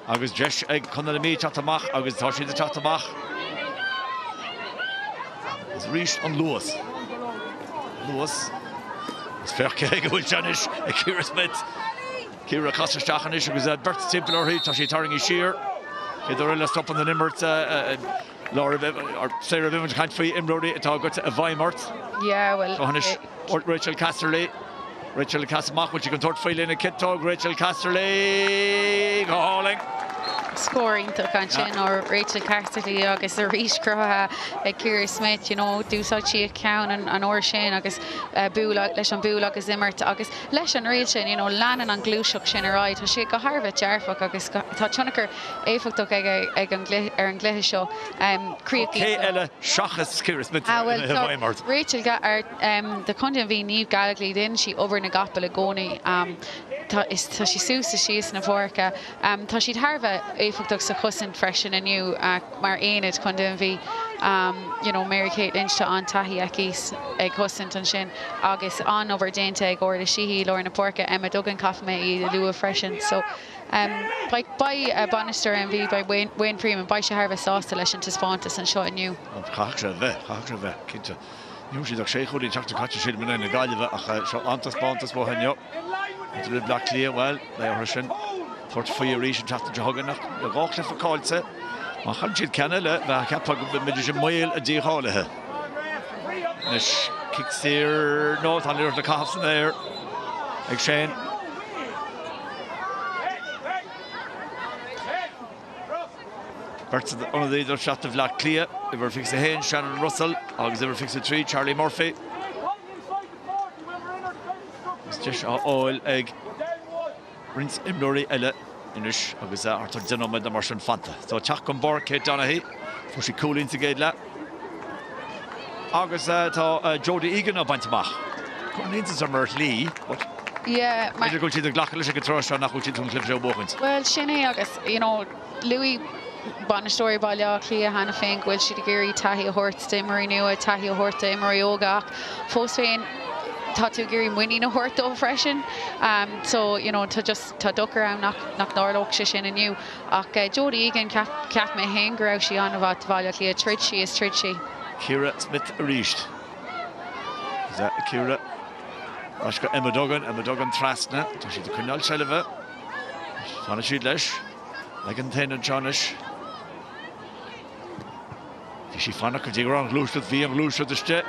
S6: August Jesh Egg Conalami Chatamach, August Toshi the Chatamach. It's Rish on Lewis. It's fair Keg with Janish, Kira Smith, Kira Kostachanish, was at Bert Simple or Toshi Taringi Shear. Dorilla stop on the Nimmert, Laura or Sarah Bivens can't free Imrody at all got to a Weimart.
S7: Yeah, well,
S6: Rachel Casterley, Rachel Castermach, which you can throw free in a kit dog, Rachel Casterley, go hauling.
S7: Scoring to Kanchin or Rachel Casterley, August a Rish Croha, Kira Smith, you know, do such a count and or Shane, August Bullock, Leshan Bullock is Zimmert, August Leshan Rachel, you know, Lannan and Glushuk Shin right, she got Harvard Jarfok, August Tachonaker, Afok Egg and Glehisho, Creek.
S6: Okay, Ella Shachas Kira Smith.
S7: Rachel got our the Condon V Neve Gallagly, then she over Nagapel Agoni, she Susa, she is Navorka, Tashid Harva. Éfogtach sa chusin freisin aniu mar éad chun den bhí you know Mary Kate Lynch tá an taithí ecís ag chusin an sin agus an over déinte ag orla sihí Lorna Porca Emma Duggan caithme I lua freisin so by Bannister and bhí by Wayne Freeman by se Harvah sásta leis an taspántas an seo aniu.
S6: Chachra bheith cinnte níor siad ag sé chudaí teachta caite siad muna na gaiileh ach seo antaspántas bó haineo into the Black Clear well they are sin for 4 reasons teachta joganach le gáchla fa cáilte má chan siad cenne le bheit ceappa go mididir sin mail a díálathe nes kicksteer nó tá líor le caithsan éir ag Shane. Bert's one of the other shot of Áth Cliath. They were fixed a Hain, Shannon Russell. August they were fixed a 3, Charlie Murphy. It's just oil egg. Rinse Imlori Ella. Inish August Arthur Dinham the Martian Fanta. So Chachcom Bar Kate Donahue. For she cool into Gaidla. August Jody Egan of Bantamach. Coming into Summer Lee. But
S7: yeah,
S6: my go to the Glachlish can throw a shot nach which into Cliff Joe Bogans.
S7: Well, Shinny August, you know, Louis Story Áth Cliath Hannah Fink will she Giri Tahi Horta Marie Nua Tahi Horta Marie Ogach Fosfain Tatu Giri winning a Horta freshen so you know to just to duck around knock Norlock shin and you Jodie Egan Cap me hanger out she on about Áth Cliath Tritchie is Tritchie
S6: Ciara Smith Arist is that Ciara Rashka Emma Duggan Trasna she the Kunal Shelva Fanna Shidlesh Megan Ten and Jonish she fanna could dig around loose with VM loose with the step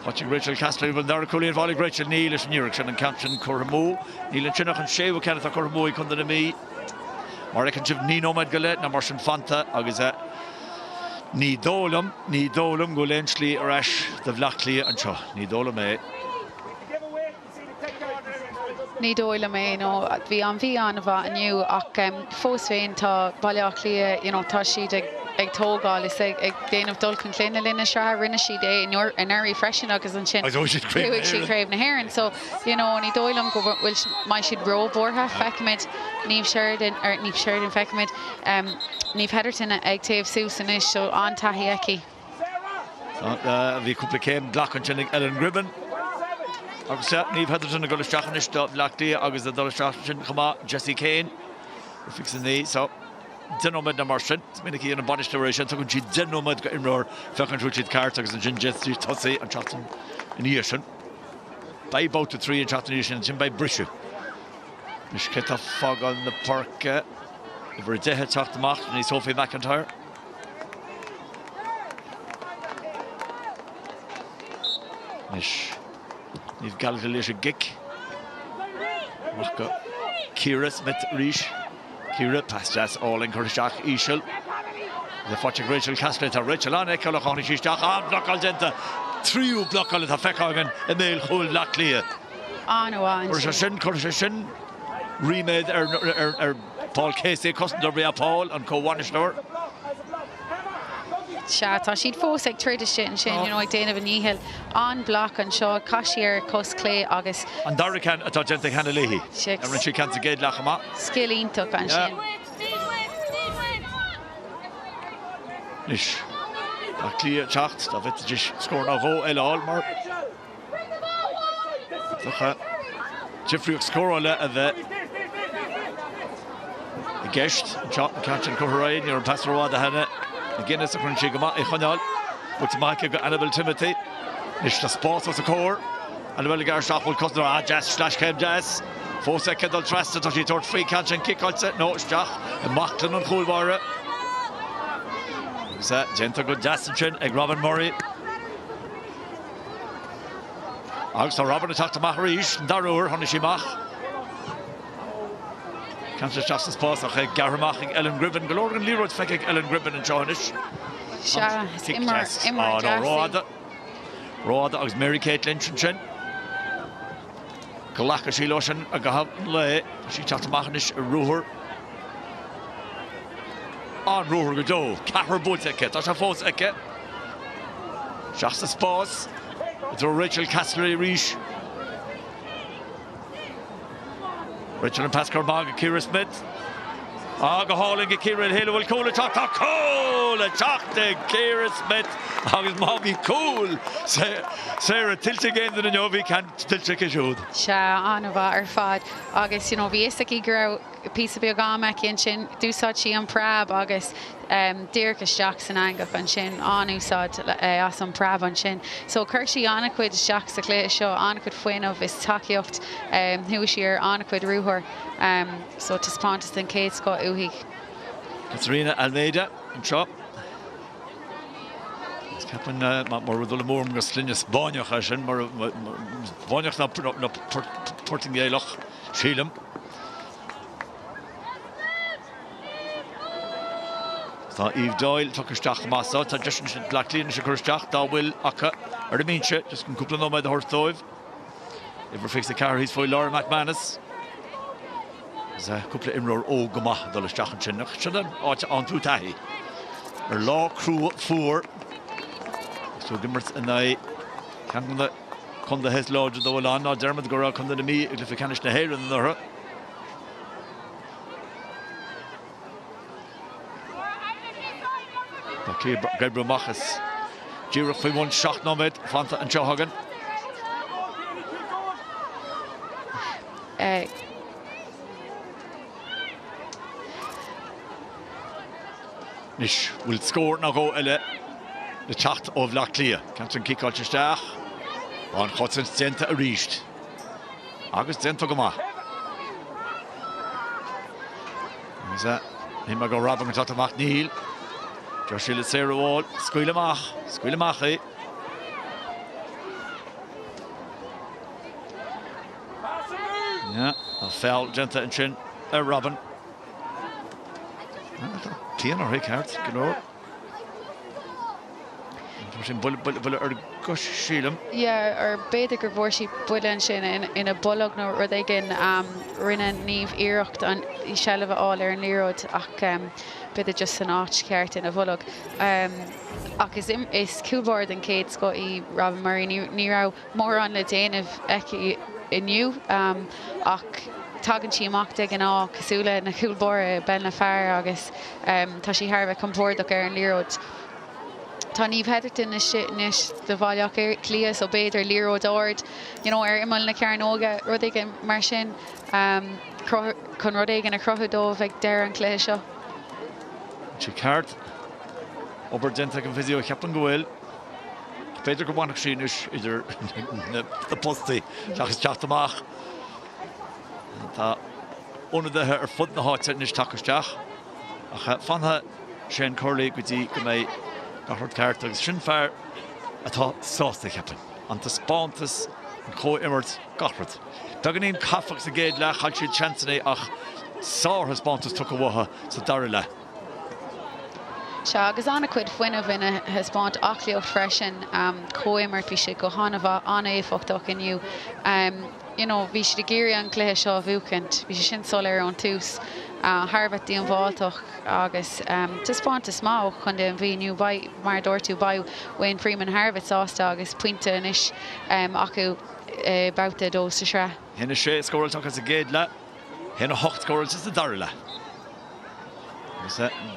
S6: watching Rachel Castley with Dara Cullion volley Rachel Neil is Nurix and Captain Coramo Neil and Chinnock and Shea with Kenneth Coramo come to me Marek and Jim Nino Medgalet na Martian Fanta Agaza Ní Dolan go lenchly rash the Vlachli and Cho Ní Dolan me
S7: Ní dóile mé nó bhí an bheith aniu ach fós féin tá Áth Cliath you know tá siad ag tógáil is ag déanamh dul chun cléine linn seo rinne siad é in airí freisin agus an sin chuig si craibh na hÉireann so you know ní dóilem go bhfuil mai siad ró bortha feicimid Niamh Sheridan feicimid Niamh Heatherton ag taobh sús inis so an taithí eici
S6: bhí cúpla céim blachan sin Ellen Gribben agus Niamh Heatherton a go isteach inis do Áth Cliath agus a dul isteach sin chumá Jessie Kane fixing ní so Denomad na Martian, minnig í an body restoration, tugann si denomad go imróir fechan trúil siad cart agus an gin Jessie tosaí an chatan in íosin. By Babhta 3 an chatan íosin an sin by Brisú. Nis ceta fog an na parca, i bhar dethe teacht amach ní Sophie McIntyre. Nis níomh galga leis a gic. Mach go Ciara Smith Arist. Ciara pastas all in Curtisteach Ishel. The Fotchig Rachel Castley to Rachel on Echo Lachoni Shistach on Blockal Denta. Trio Blockal to Feckhagen and they'll hold Áth Cliath. Curtishin remade Paul Casey Customer Bria Paul and Co Wanishnor.
S7: Tá siad fós ag tríide sin you know ag déanamh an níhil an block an seo caiisiar cos clé agus
S6: an Dara can atá gente Hannah Leahy and when she can't get lachama
S7: skillíntaach an sin
S6: Nis Áth Cliath teacht tá bheith dis scór na ró eile all mar Tucha Jeffreyach scóráile a bheith I gceist an teacht an catchin Cohrain ar an pastorhád a henne Again, it's a crunchy gama I canal, but Mike got Annabelle Timothy. Nish the Spórt was a core. Annabelle Gar Shuffle Cosner Jazz slash came Jazz. 4 seconds on trust to she toward free catch and kick out set. No, Stach and Macklin on Coolbar. Is that gentle good Justin and Robin Murray. Also, Robin attacked to Maharish, Darur, Honishimach. Cancer Justice Pass of Garamach, Ellen Gribben, Galorgan Leroy Feckig, Ellen Gribben and Johnish. Roda agus Mary Kate Lynch and Chin. Galaka Shiloshan, a Gahab Lay, she chat to Machanish, a Ruher. On Ruher Godot, Kahar Buteke, Tasha Fos Eke. Justice Pass, it's a Rachel Castley Rish. Richard and Pascal Marga, Ciara Smith. Aga hauling Ciara and Hill will call it talk to Ciara Smith. Agus Moggy cool. Sarah tilt again the Novi can't tilt a should.
S7: Sha Anova ar fad. Agus you know Viesaki grow a piece of Biogama and Chin do suchi and Prab Agus Dirkus Jackson Angach and Chin Anu Sod Asam Prab and Chin. So Kershi Anaquid Jacks the Clay show Anaquid Fuin of is Takioft who is here Anaquid Ruher so to Spontus and Kate Scott Uhig.
S6: Katrina Almeida and Chop. It's happened more with the more Muslims Bonyach as in more Bonyach not porting the loch Sheelam. So Eve Doyle took a stach massa ta just Blacklean and Kurstach da will Akka or the mean shit just can couple no by the horse If we fix the car he's for Laura McManus. There's a couple of imror o gama the stach and chin should on two tahi. Or law crew 4. So Gimmert and I can the come the his lodge the Dolan now Dermot go out come to me if we can the hair in the Tá Cliath Gabriel Machas. Dúrach faoi one seach nóid Fanta an Joe Hagan. Nis bhfuil scór nach go eile le teacht ó Áth Cliath. Ceantar an cíáil isteach. An chosan denta a ríist. Agus denta go maith. Agus him a go rabban an tata amach níl. Josh le Sarah Wall. Scuil amach é. Ja, a foul denta an sin a rabban. Tían ar Ricard, gynor. Sin bulle gosh sílam.
S7: Yeah, ar beidir gur bhór sí buile sin ina bolog nó rud igen rinne níomh iirecht an I sellh áil ar an líród ach beidir just san áit ceart ina bholog. Ach is cúbord an céad sco I Robin Murray ní rá mór an le déanamh eici inniu ach tagan sí amach ag an á cosúla na cúlbóra ben na fearr agus tá sí tharbh compórdaach ar an líród. Tá níomh Heatherton is de bhailach Cliath so beidir líród ord ar imime na cearn óga rud ige mar sin chun rud ige na crothadómh ag Dara an Cliath seo.
S6: Sí ceart obair denta an physio cheapan go bhfuil. Beidir go bhainach sin idir na postaí teachas teacht amach. Tá ionadaithe ar fud na háite níos taketeach ach fantha sin Curley go dtí go mé gahard ceart agus sin fearr atá sásta cheapan. Anta spántas an chó-immert gahard. Dagan íon caffach sa géad le chail siad chancené ach sátha spántas tu go bhtha sa Dara le.
S7: Se agus anna cuid foiineh ina spáint achlíocht freisin chó-immert bhí sé go hanamh anna éfachtach inniu. Bhí si de géirí an Cliath seo bhúcant, bhí sé sin sol ar an tús. Harbh dí an bháilteach agus tuspáanta smá chun de an bhí nniu mar dúirtú bhain Freeman Harbh sásta agus puinte inis acu Babhta dó sa Sraith.
S6: Hina sé scóirteach as a géad le, hina 8 scóirte sa Dara le.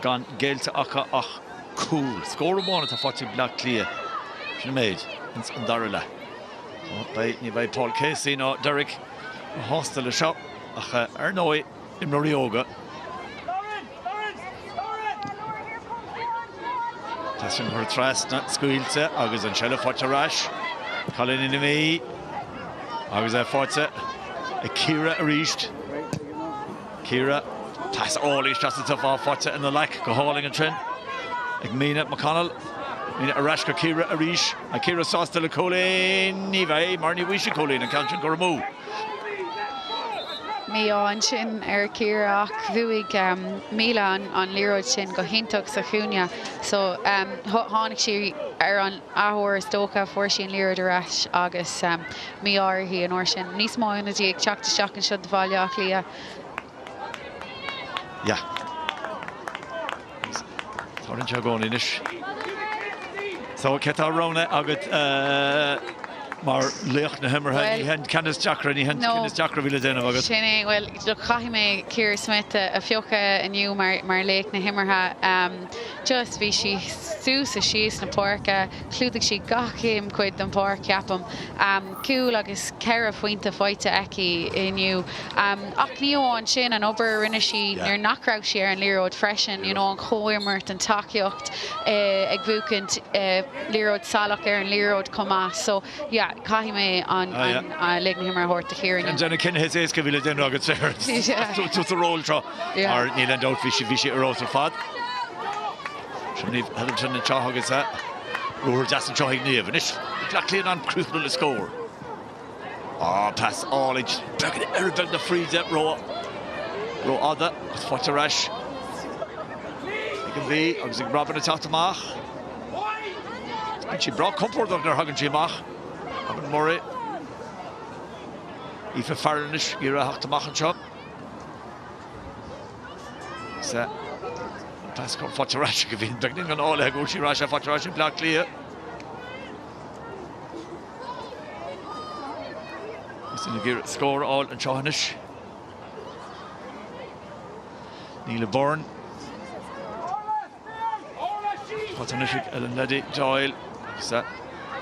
S6: Gan géilte acha ach cool. Scóir amhána tá fáilte Áth Cliath sin méid an Dara le. Ní bheith Paul Casey ná Derek a hásta le seo ach ar nói im Norioga. Tá sin chuir trasna scuilte agus an seile fáilte rais. Callan ina mí agus fáilte a Ciara a ríist. Ciara tas ólís tas a fá fáilte in the lech go háling an trin. Ag Mina McConnell. Mina a rais go Ciara a ríis. A Ciara sásta le Colleen ní bheith mar ní bhí sé Colleen an cailtin go ramú.
S7: Mí an sin ar Ciara ach bhuaigh míle an líróid sin go hinteach sa chúne. So tháinig si ar an áthóir is dócha fuair sin líróid arais agus mí áirthaí an orr sin. Níos mó ina dtí ag teachtasteach an seo de bhaile Áth Cliath.
S6: Ja. Tárann se gcónaí inis. So Cetá Róna agat mar leoch na himmarthe ní hen Candace Jackra ní hen Candace Jackra bhíle déanamh agat.
S7: Sinné, well, look, chaithí mé Ciara Smith a fiocha inniu mar léic na himmarthe. Just bhí si sús a síos na pórca, clúdaigh si gachéim chuid an pór ceapam. Cúil agus ceithre faointe fáite eici inniu. Ach níl an sin an obair rinne si ar nachrá si ar an líróid freisin, an chó-immert an takeíocht ag bhúcant líróid salach ar an líróid comá. So, yeah, caithí mé an léic na himar hort a chéiring.
S6: An denna cin his éasca bhíle déanamh agat séir. Tú a ról tro. Ar níl an dót bhí sé ar os a fad. Hadden sin na teathgus ruair deas an teoigh níomh. Is Áth Cliath an cruúthla le scór. Pass álaid. Beagad ar beg na fríide ró ada agus fáilte rais. Ag an bhí agus ag braban na teacht amach. Si bra compórdaach nar hagann si amach. Robin Murray. Aoife Farranis gur a theacht amach an seo. Pass go fáilte rais go bhíon beagning an ála go sí rais a fáilte rais in Áth Cliath. Gus ina scór áil an teohanis. Níl Bourne. Patanishik Elenedi Doyle.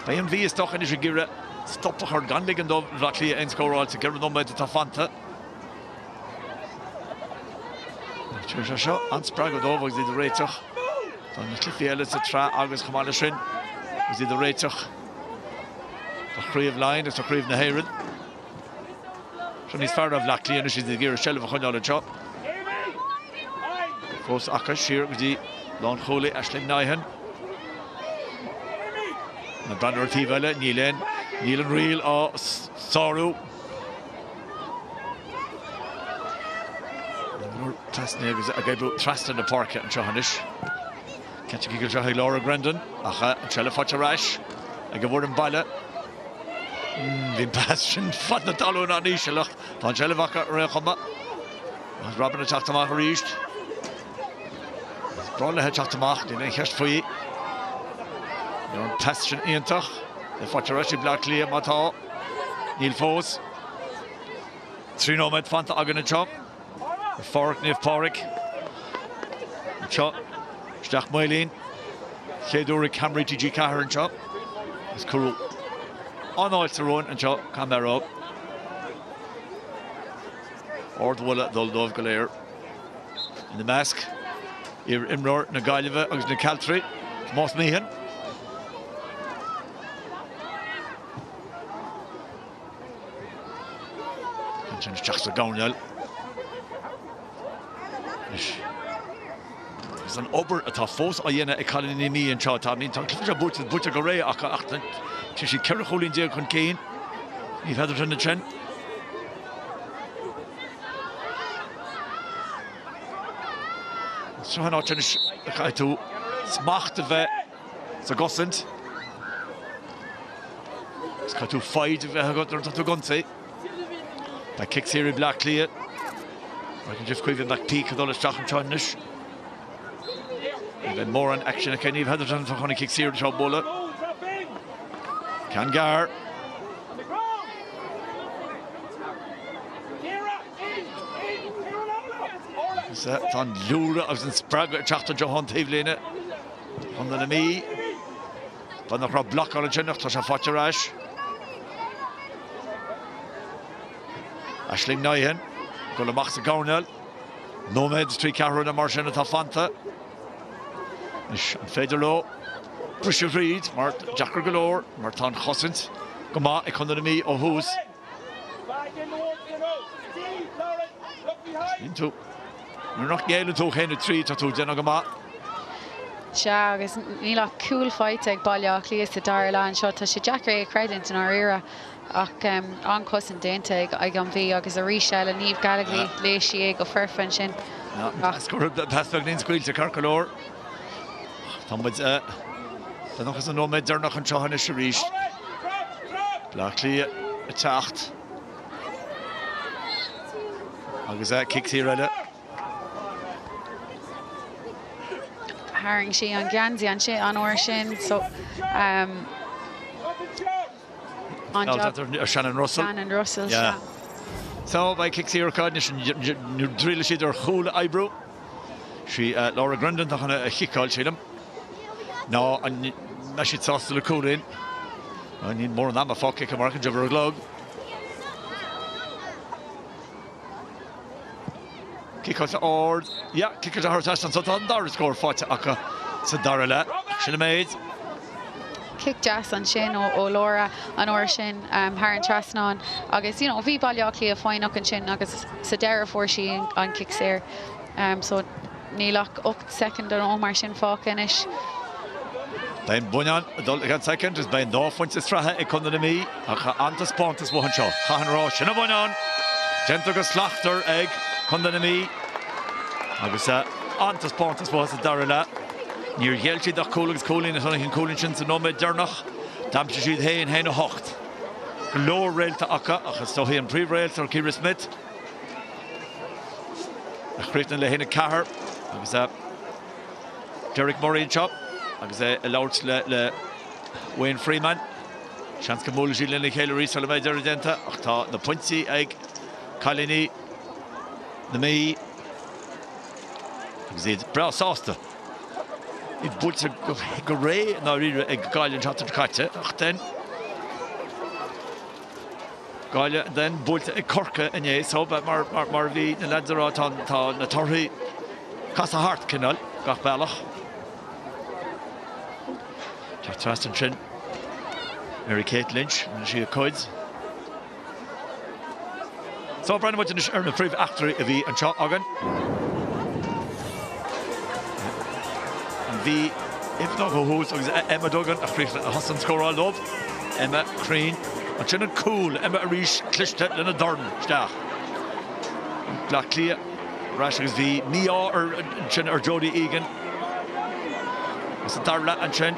S6: Bayan V is toch in is gira stop her gun liggen do Rakli en score all to get no met ta fanta. Trisha shot and sprag do was the reitoch. Dan the Cliffiel to tra August Kamalashin. Was the reitoch. The Crave line is the Crave na Heron. From his far of Rakli and she's the gear shell of a hundred chop. Fos Akash here with the Lon Kholi Ashlim Naihan. Na Brandor Tivella, Neelan Reel or Sorrow. Tasneg is a guy who trusted the park and Johanish. Can't you get a Laura Grandon? Aha, and Chelafacha Rash. I give word in Bala. The passion, fat the Dalo on Ishalach. Don Chelevaka Rekoma. Was Robin a Tráchtaire reached. Brawler had Tráchtaire, the next for you. You're on passion Iantach. The Fatarashi Black Clear Mata. Neil Foes. 3-0 met Fanta Aganachop. The Fork Nif Pádraig. Chop. Steach Maoilín. Chéadúra Camry TG Cahar and Chop. It's cool. On all to Roinn and Chop. Camera up. Ordwalla Duldov Galer. In the mask. Imror Nagaliva. Agus Nakaltri. Moss Meehan. And Steach Gaunel. There's an ober at a force Ayena economy me and Chart. I mean, Tráchtaire Butcher Goray, Aka, she carry holding dear con Kane. You've had it in the chin. So, I'm not trying to smacht the vet. So, Gossent. It's got to fight if I got there to gun say. That kicks here in Black Cliath. I can just quiver back peak with all the Strachan Chonish. Even more on action. I can't even have the chance for Honey kicks here to Shop Bola. Can Gar. Is that on Lura? I was in Sprague at Tráchtaire Johan Tivlina. On the knee. But not block on a chin of Tasha Fatarash. Ashling Naihan. Go to Max Gaunel. Nomads, 3 Carroll and Marshall at Fanta. Federlo. Brisha Reed. Mart Jacker Galore. Martin Hossent. Goma, economy of who's. Into. We're not getting to Henry 3 to 2 Jenagama.
S7: Ja, agus níla cool fight ag baile Cliath Dara and shot to Jacker credit in our era. Ach an cousin Dente ag an bhí agus a rísel a níomh galagli léisi go ferfan sin.
S6: Scored the pass back in squeal to Kirkalore. Tomwood's the noch is a nomad there noch an Johanish reached. Blackley attacked. Agus kicks here at it.
S7: Haring she on Ganzi and she on Orshin so on job
S6: Shannon
S7: Russell
S6: yeah. So by kicks here recognition you drill she their whole eyebrow. She Laura Grundon toch a kickal she them. No and she tossed the cool in. I need more than that fuck kick a mark and jabber glog. Kick out or yeah, kick out her test and so Dara score fight Aka so Dara la she made
S7: kick Jazz on Shin or Laura on Orshin Haran Trasnon August you know V Balyakli a fine up and Shin August so Dara for she on kicks here so Neilach up second and Omar Shin Falkinish
S6: then Bunyan adult again second is by no points Sraith economy Aka Antas Pontus Wohanshaw Hahan Rosh and Bunyan Gentlegus Tráchtaire egg Condonami. Agus Antas Pontus was a Dara near Yelchi the Coolings Cooling and Honey Cooling Shins and Nomad Dernach. Damp Shid Hay and Hen Hocht. Lower rail to Aka, Achastohi and pre rail to Kira Smith. A Christian Lehena Cahar. Agus Derek Murray and Chop. Agus allowed Le Wayne Freeman. Chance Kamulji Lenny Hillary Solomay Deridenta. Achta the Punty Egg. Kalini. The me. Zid Bra Sosta. It built a gray, now really a Gaelian shot to Tráchtaire. Then Galia then built a Corca and yes, so but Marvi and Lanzarote on the Torri Casa Hart Canal, Gach Ballach. Jack Traston Chin, Mary Kate Lynch, and she a coins. So Brandon went to the earn a proof after V and shot again. The if not who's Emma Duggan a free Hassan score all love Emma Crean and Chin Cool Emma Arish Clishtet and a Durden Stach Áth Cliath Rashers V Mia or Chin or Jody Egan it's a Dara and Chin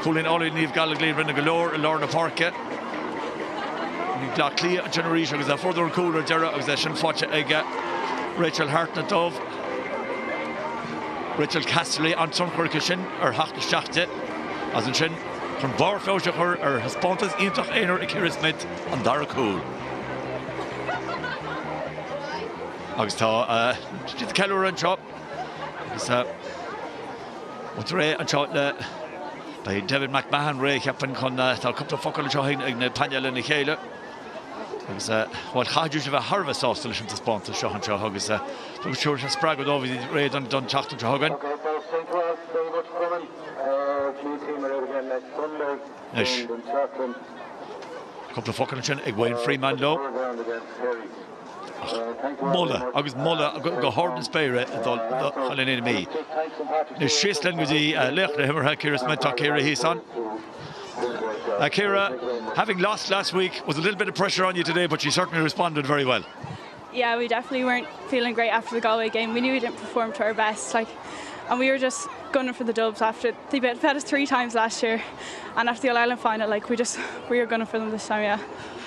S6: Coolin Ollie Neve Gallagher and Galore and Lorna Parker Áth Cliath and Chin Arish was a further cooler Dara was a Shin Fotcha Ega Rachel Hartnett of Rachel Casterly on some Kirkishin or Hachta Shachta as in Shin from Bar Fauchachur or Haspontas Intach Einer Akira Smith and Dara Cool. August Jit Keller and Chop. What's Ray and Chop by David McMahon Ray Captain con a couple of focal showing in the Panyal and the Kayla. Agus what Hadjush of a harvest solution to sponsor Shahan Shah Huggis. I'm sure she's bragged over the raid on Tráchtaire to Huggan.
S1: Okay, so thank you all very much for coming. Key team are out again next Sunday.
S6: Ish. Couple of fucking chin, Egwene Freeman low. Mulla, August Mulla, go hard and spare it, the Holland in me. The Shislan was the Lechner Himmer Kira Smith, Kira Hisan. Kira, having lost last week, was a little bit of pressure on you today, but you certainly responded very well.
S5: Yeah, we definitely weren't feeling great after the Galway game. We knew we didn't perform to our best, and we were just gunning for the dubs after they bet us 3 times last year, and after the All-Ireland final, we were gunning for them this time, yeah.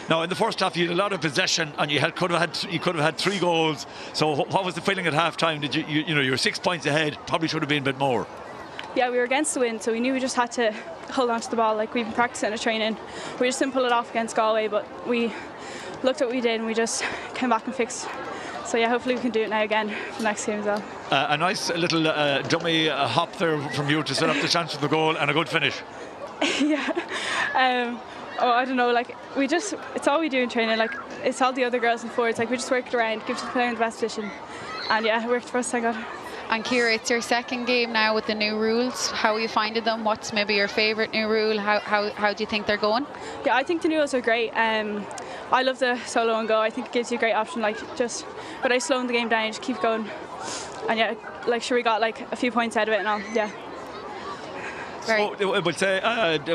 S6: Now, in the first half, you had a lot of possession, and you could have had 3 goals. So, what was the feeling at half time? Did you were 6 points ahead? Probably should have been a bit more.
S5: Yeah, we were against the wind, so we knew we just had to hold on to the ball. We've been practicing at training. We just didn't pull it off against Galway, but we looked at what we did and we just came back and fixed. So yeah, hopefully we can do it now again for the next game as well.
S6: A nice little dummy hop there from you to set up the chance for the goal and a good finish.
S5: Yeah. I don't know, it's all we do in training. It's all the other girls and forwards. We just work it around, give the player in the best position. And yeah, it worked for us, thank God.
S7: And Ciara, it's your second game now with the new rules. How are you finding them? What's maybe your favourite new rule? How do you think they're going?
S5: Yeah, I think the new rules are great. I love the solo and go. I think it gives you a great option. Just without slowing the game down, just keep going. And yeah, we got a few points out of it and all. Yeah.
S6: So, I would say,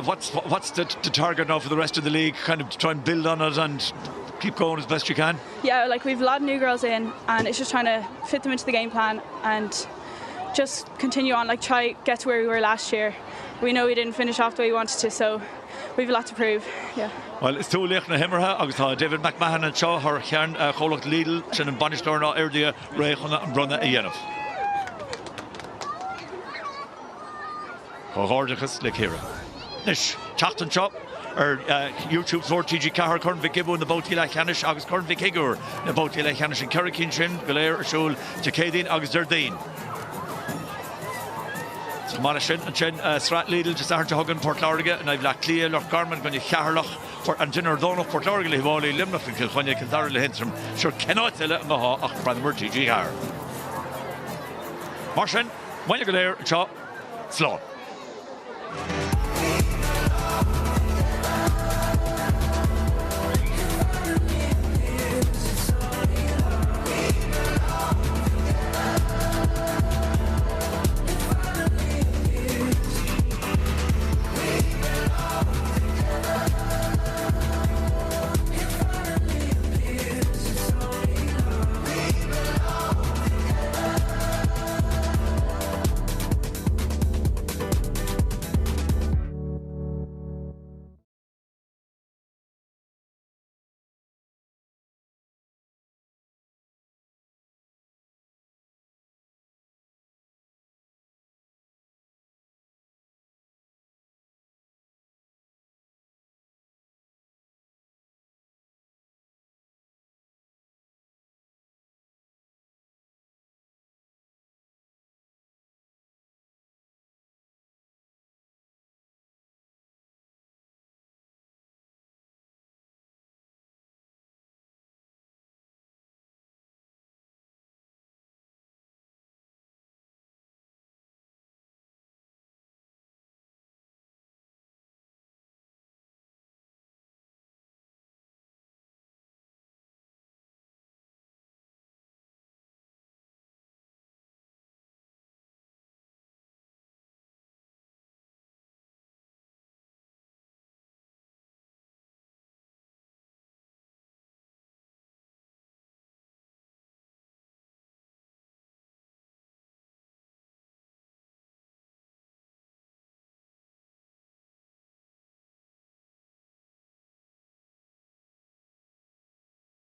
S6: what's the target now for the rest of the league? Kind of try and build on it and keep going as best you can?
S5: Yeah, we've a lot of new girls in, and it's just trying to fit them into the game plan and just continue on, try get to where we were last year. We know we didn't finish off the way we wanted to, so we've a lot to prove. Yeah. Well,
S6: it's two Lechna Himmerha, August David McMahon and Shaw, her Kern, Cholok Lidl, Shannon Banishtorna, Erdia, Ray Hona, and Brunna Ianov. Hordichas Lekira. Nish, Chachtan Chop. YouTube for TG Cahar, Corn Vic Gibbo, and the Boaty like Hanish, August Corn Vic Higur, the Boaty like Hanish and Kerrikin Shin, Galair, Shul, Jacadine, August Derdine. So Manishin and Chen, Sraith Lidl, just Arch Huggan, Port Lorga, and I've Áth Cliath, Loch Garman, Gunny Caharloch, for Antinor Donald, Port Lorga, Livoli, Limnock, and Kilchania, Kildara, Lehintrum, sure cannot tell it, Maha, Ach, Brandenburg, TG Cahar. Marshin, when you go there, Chop, Slow.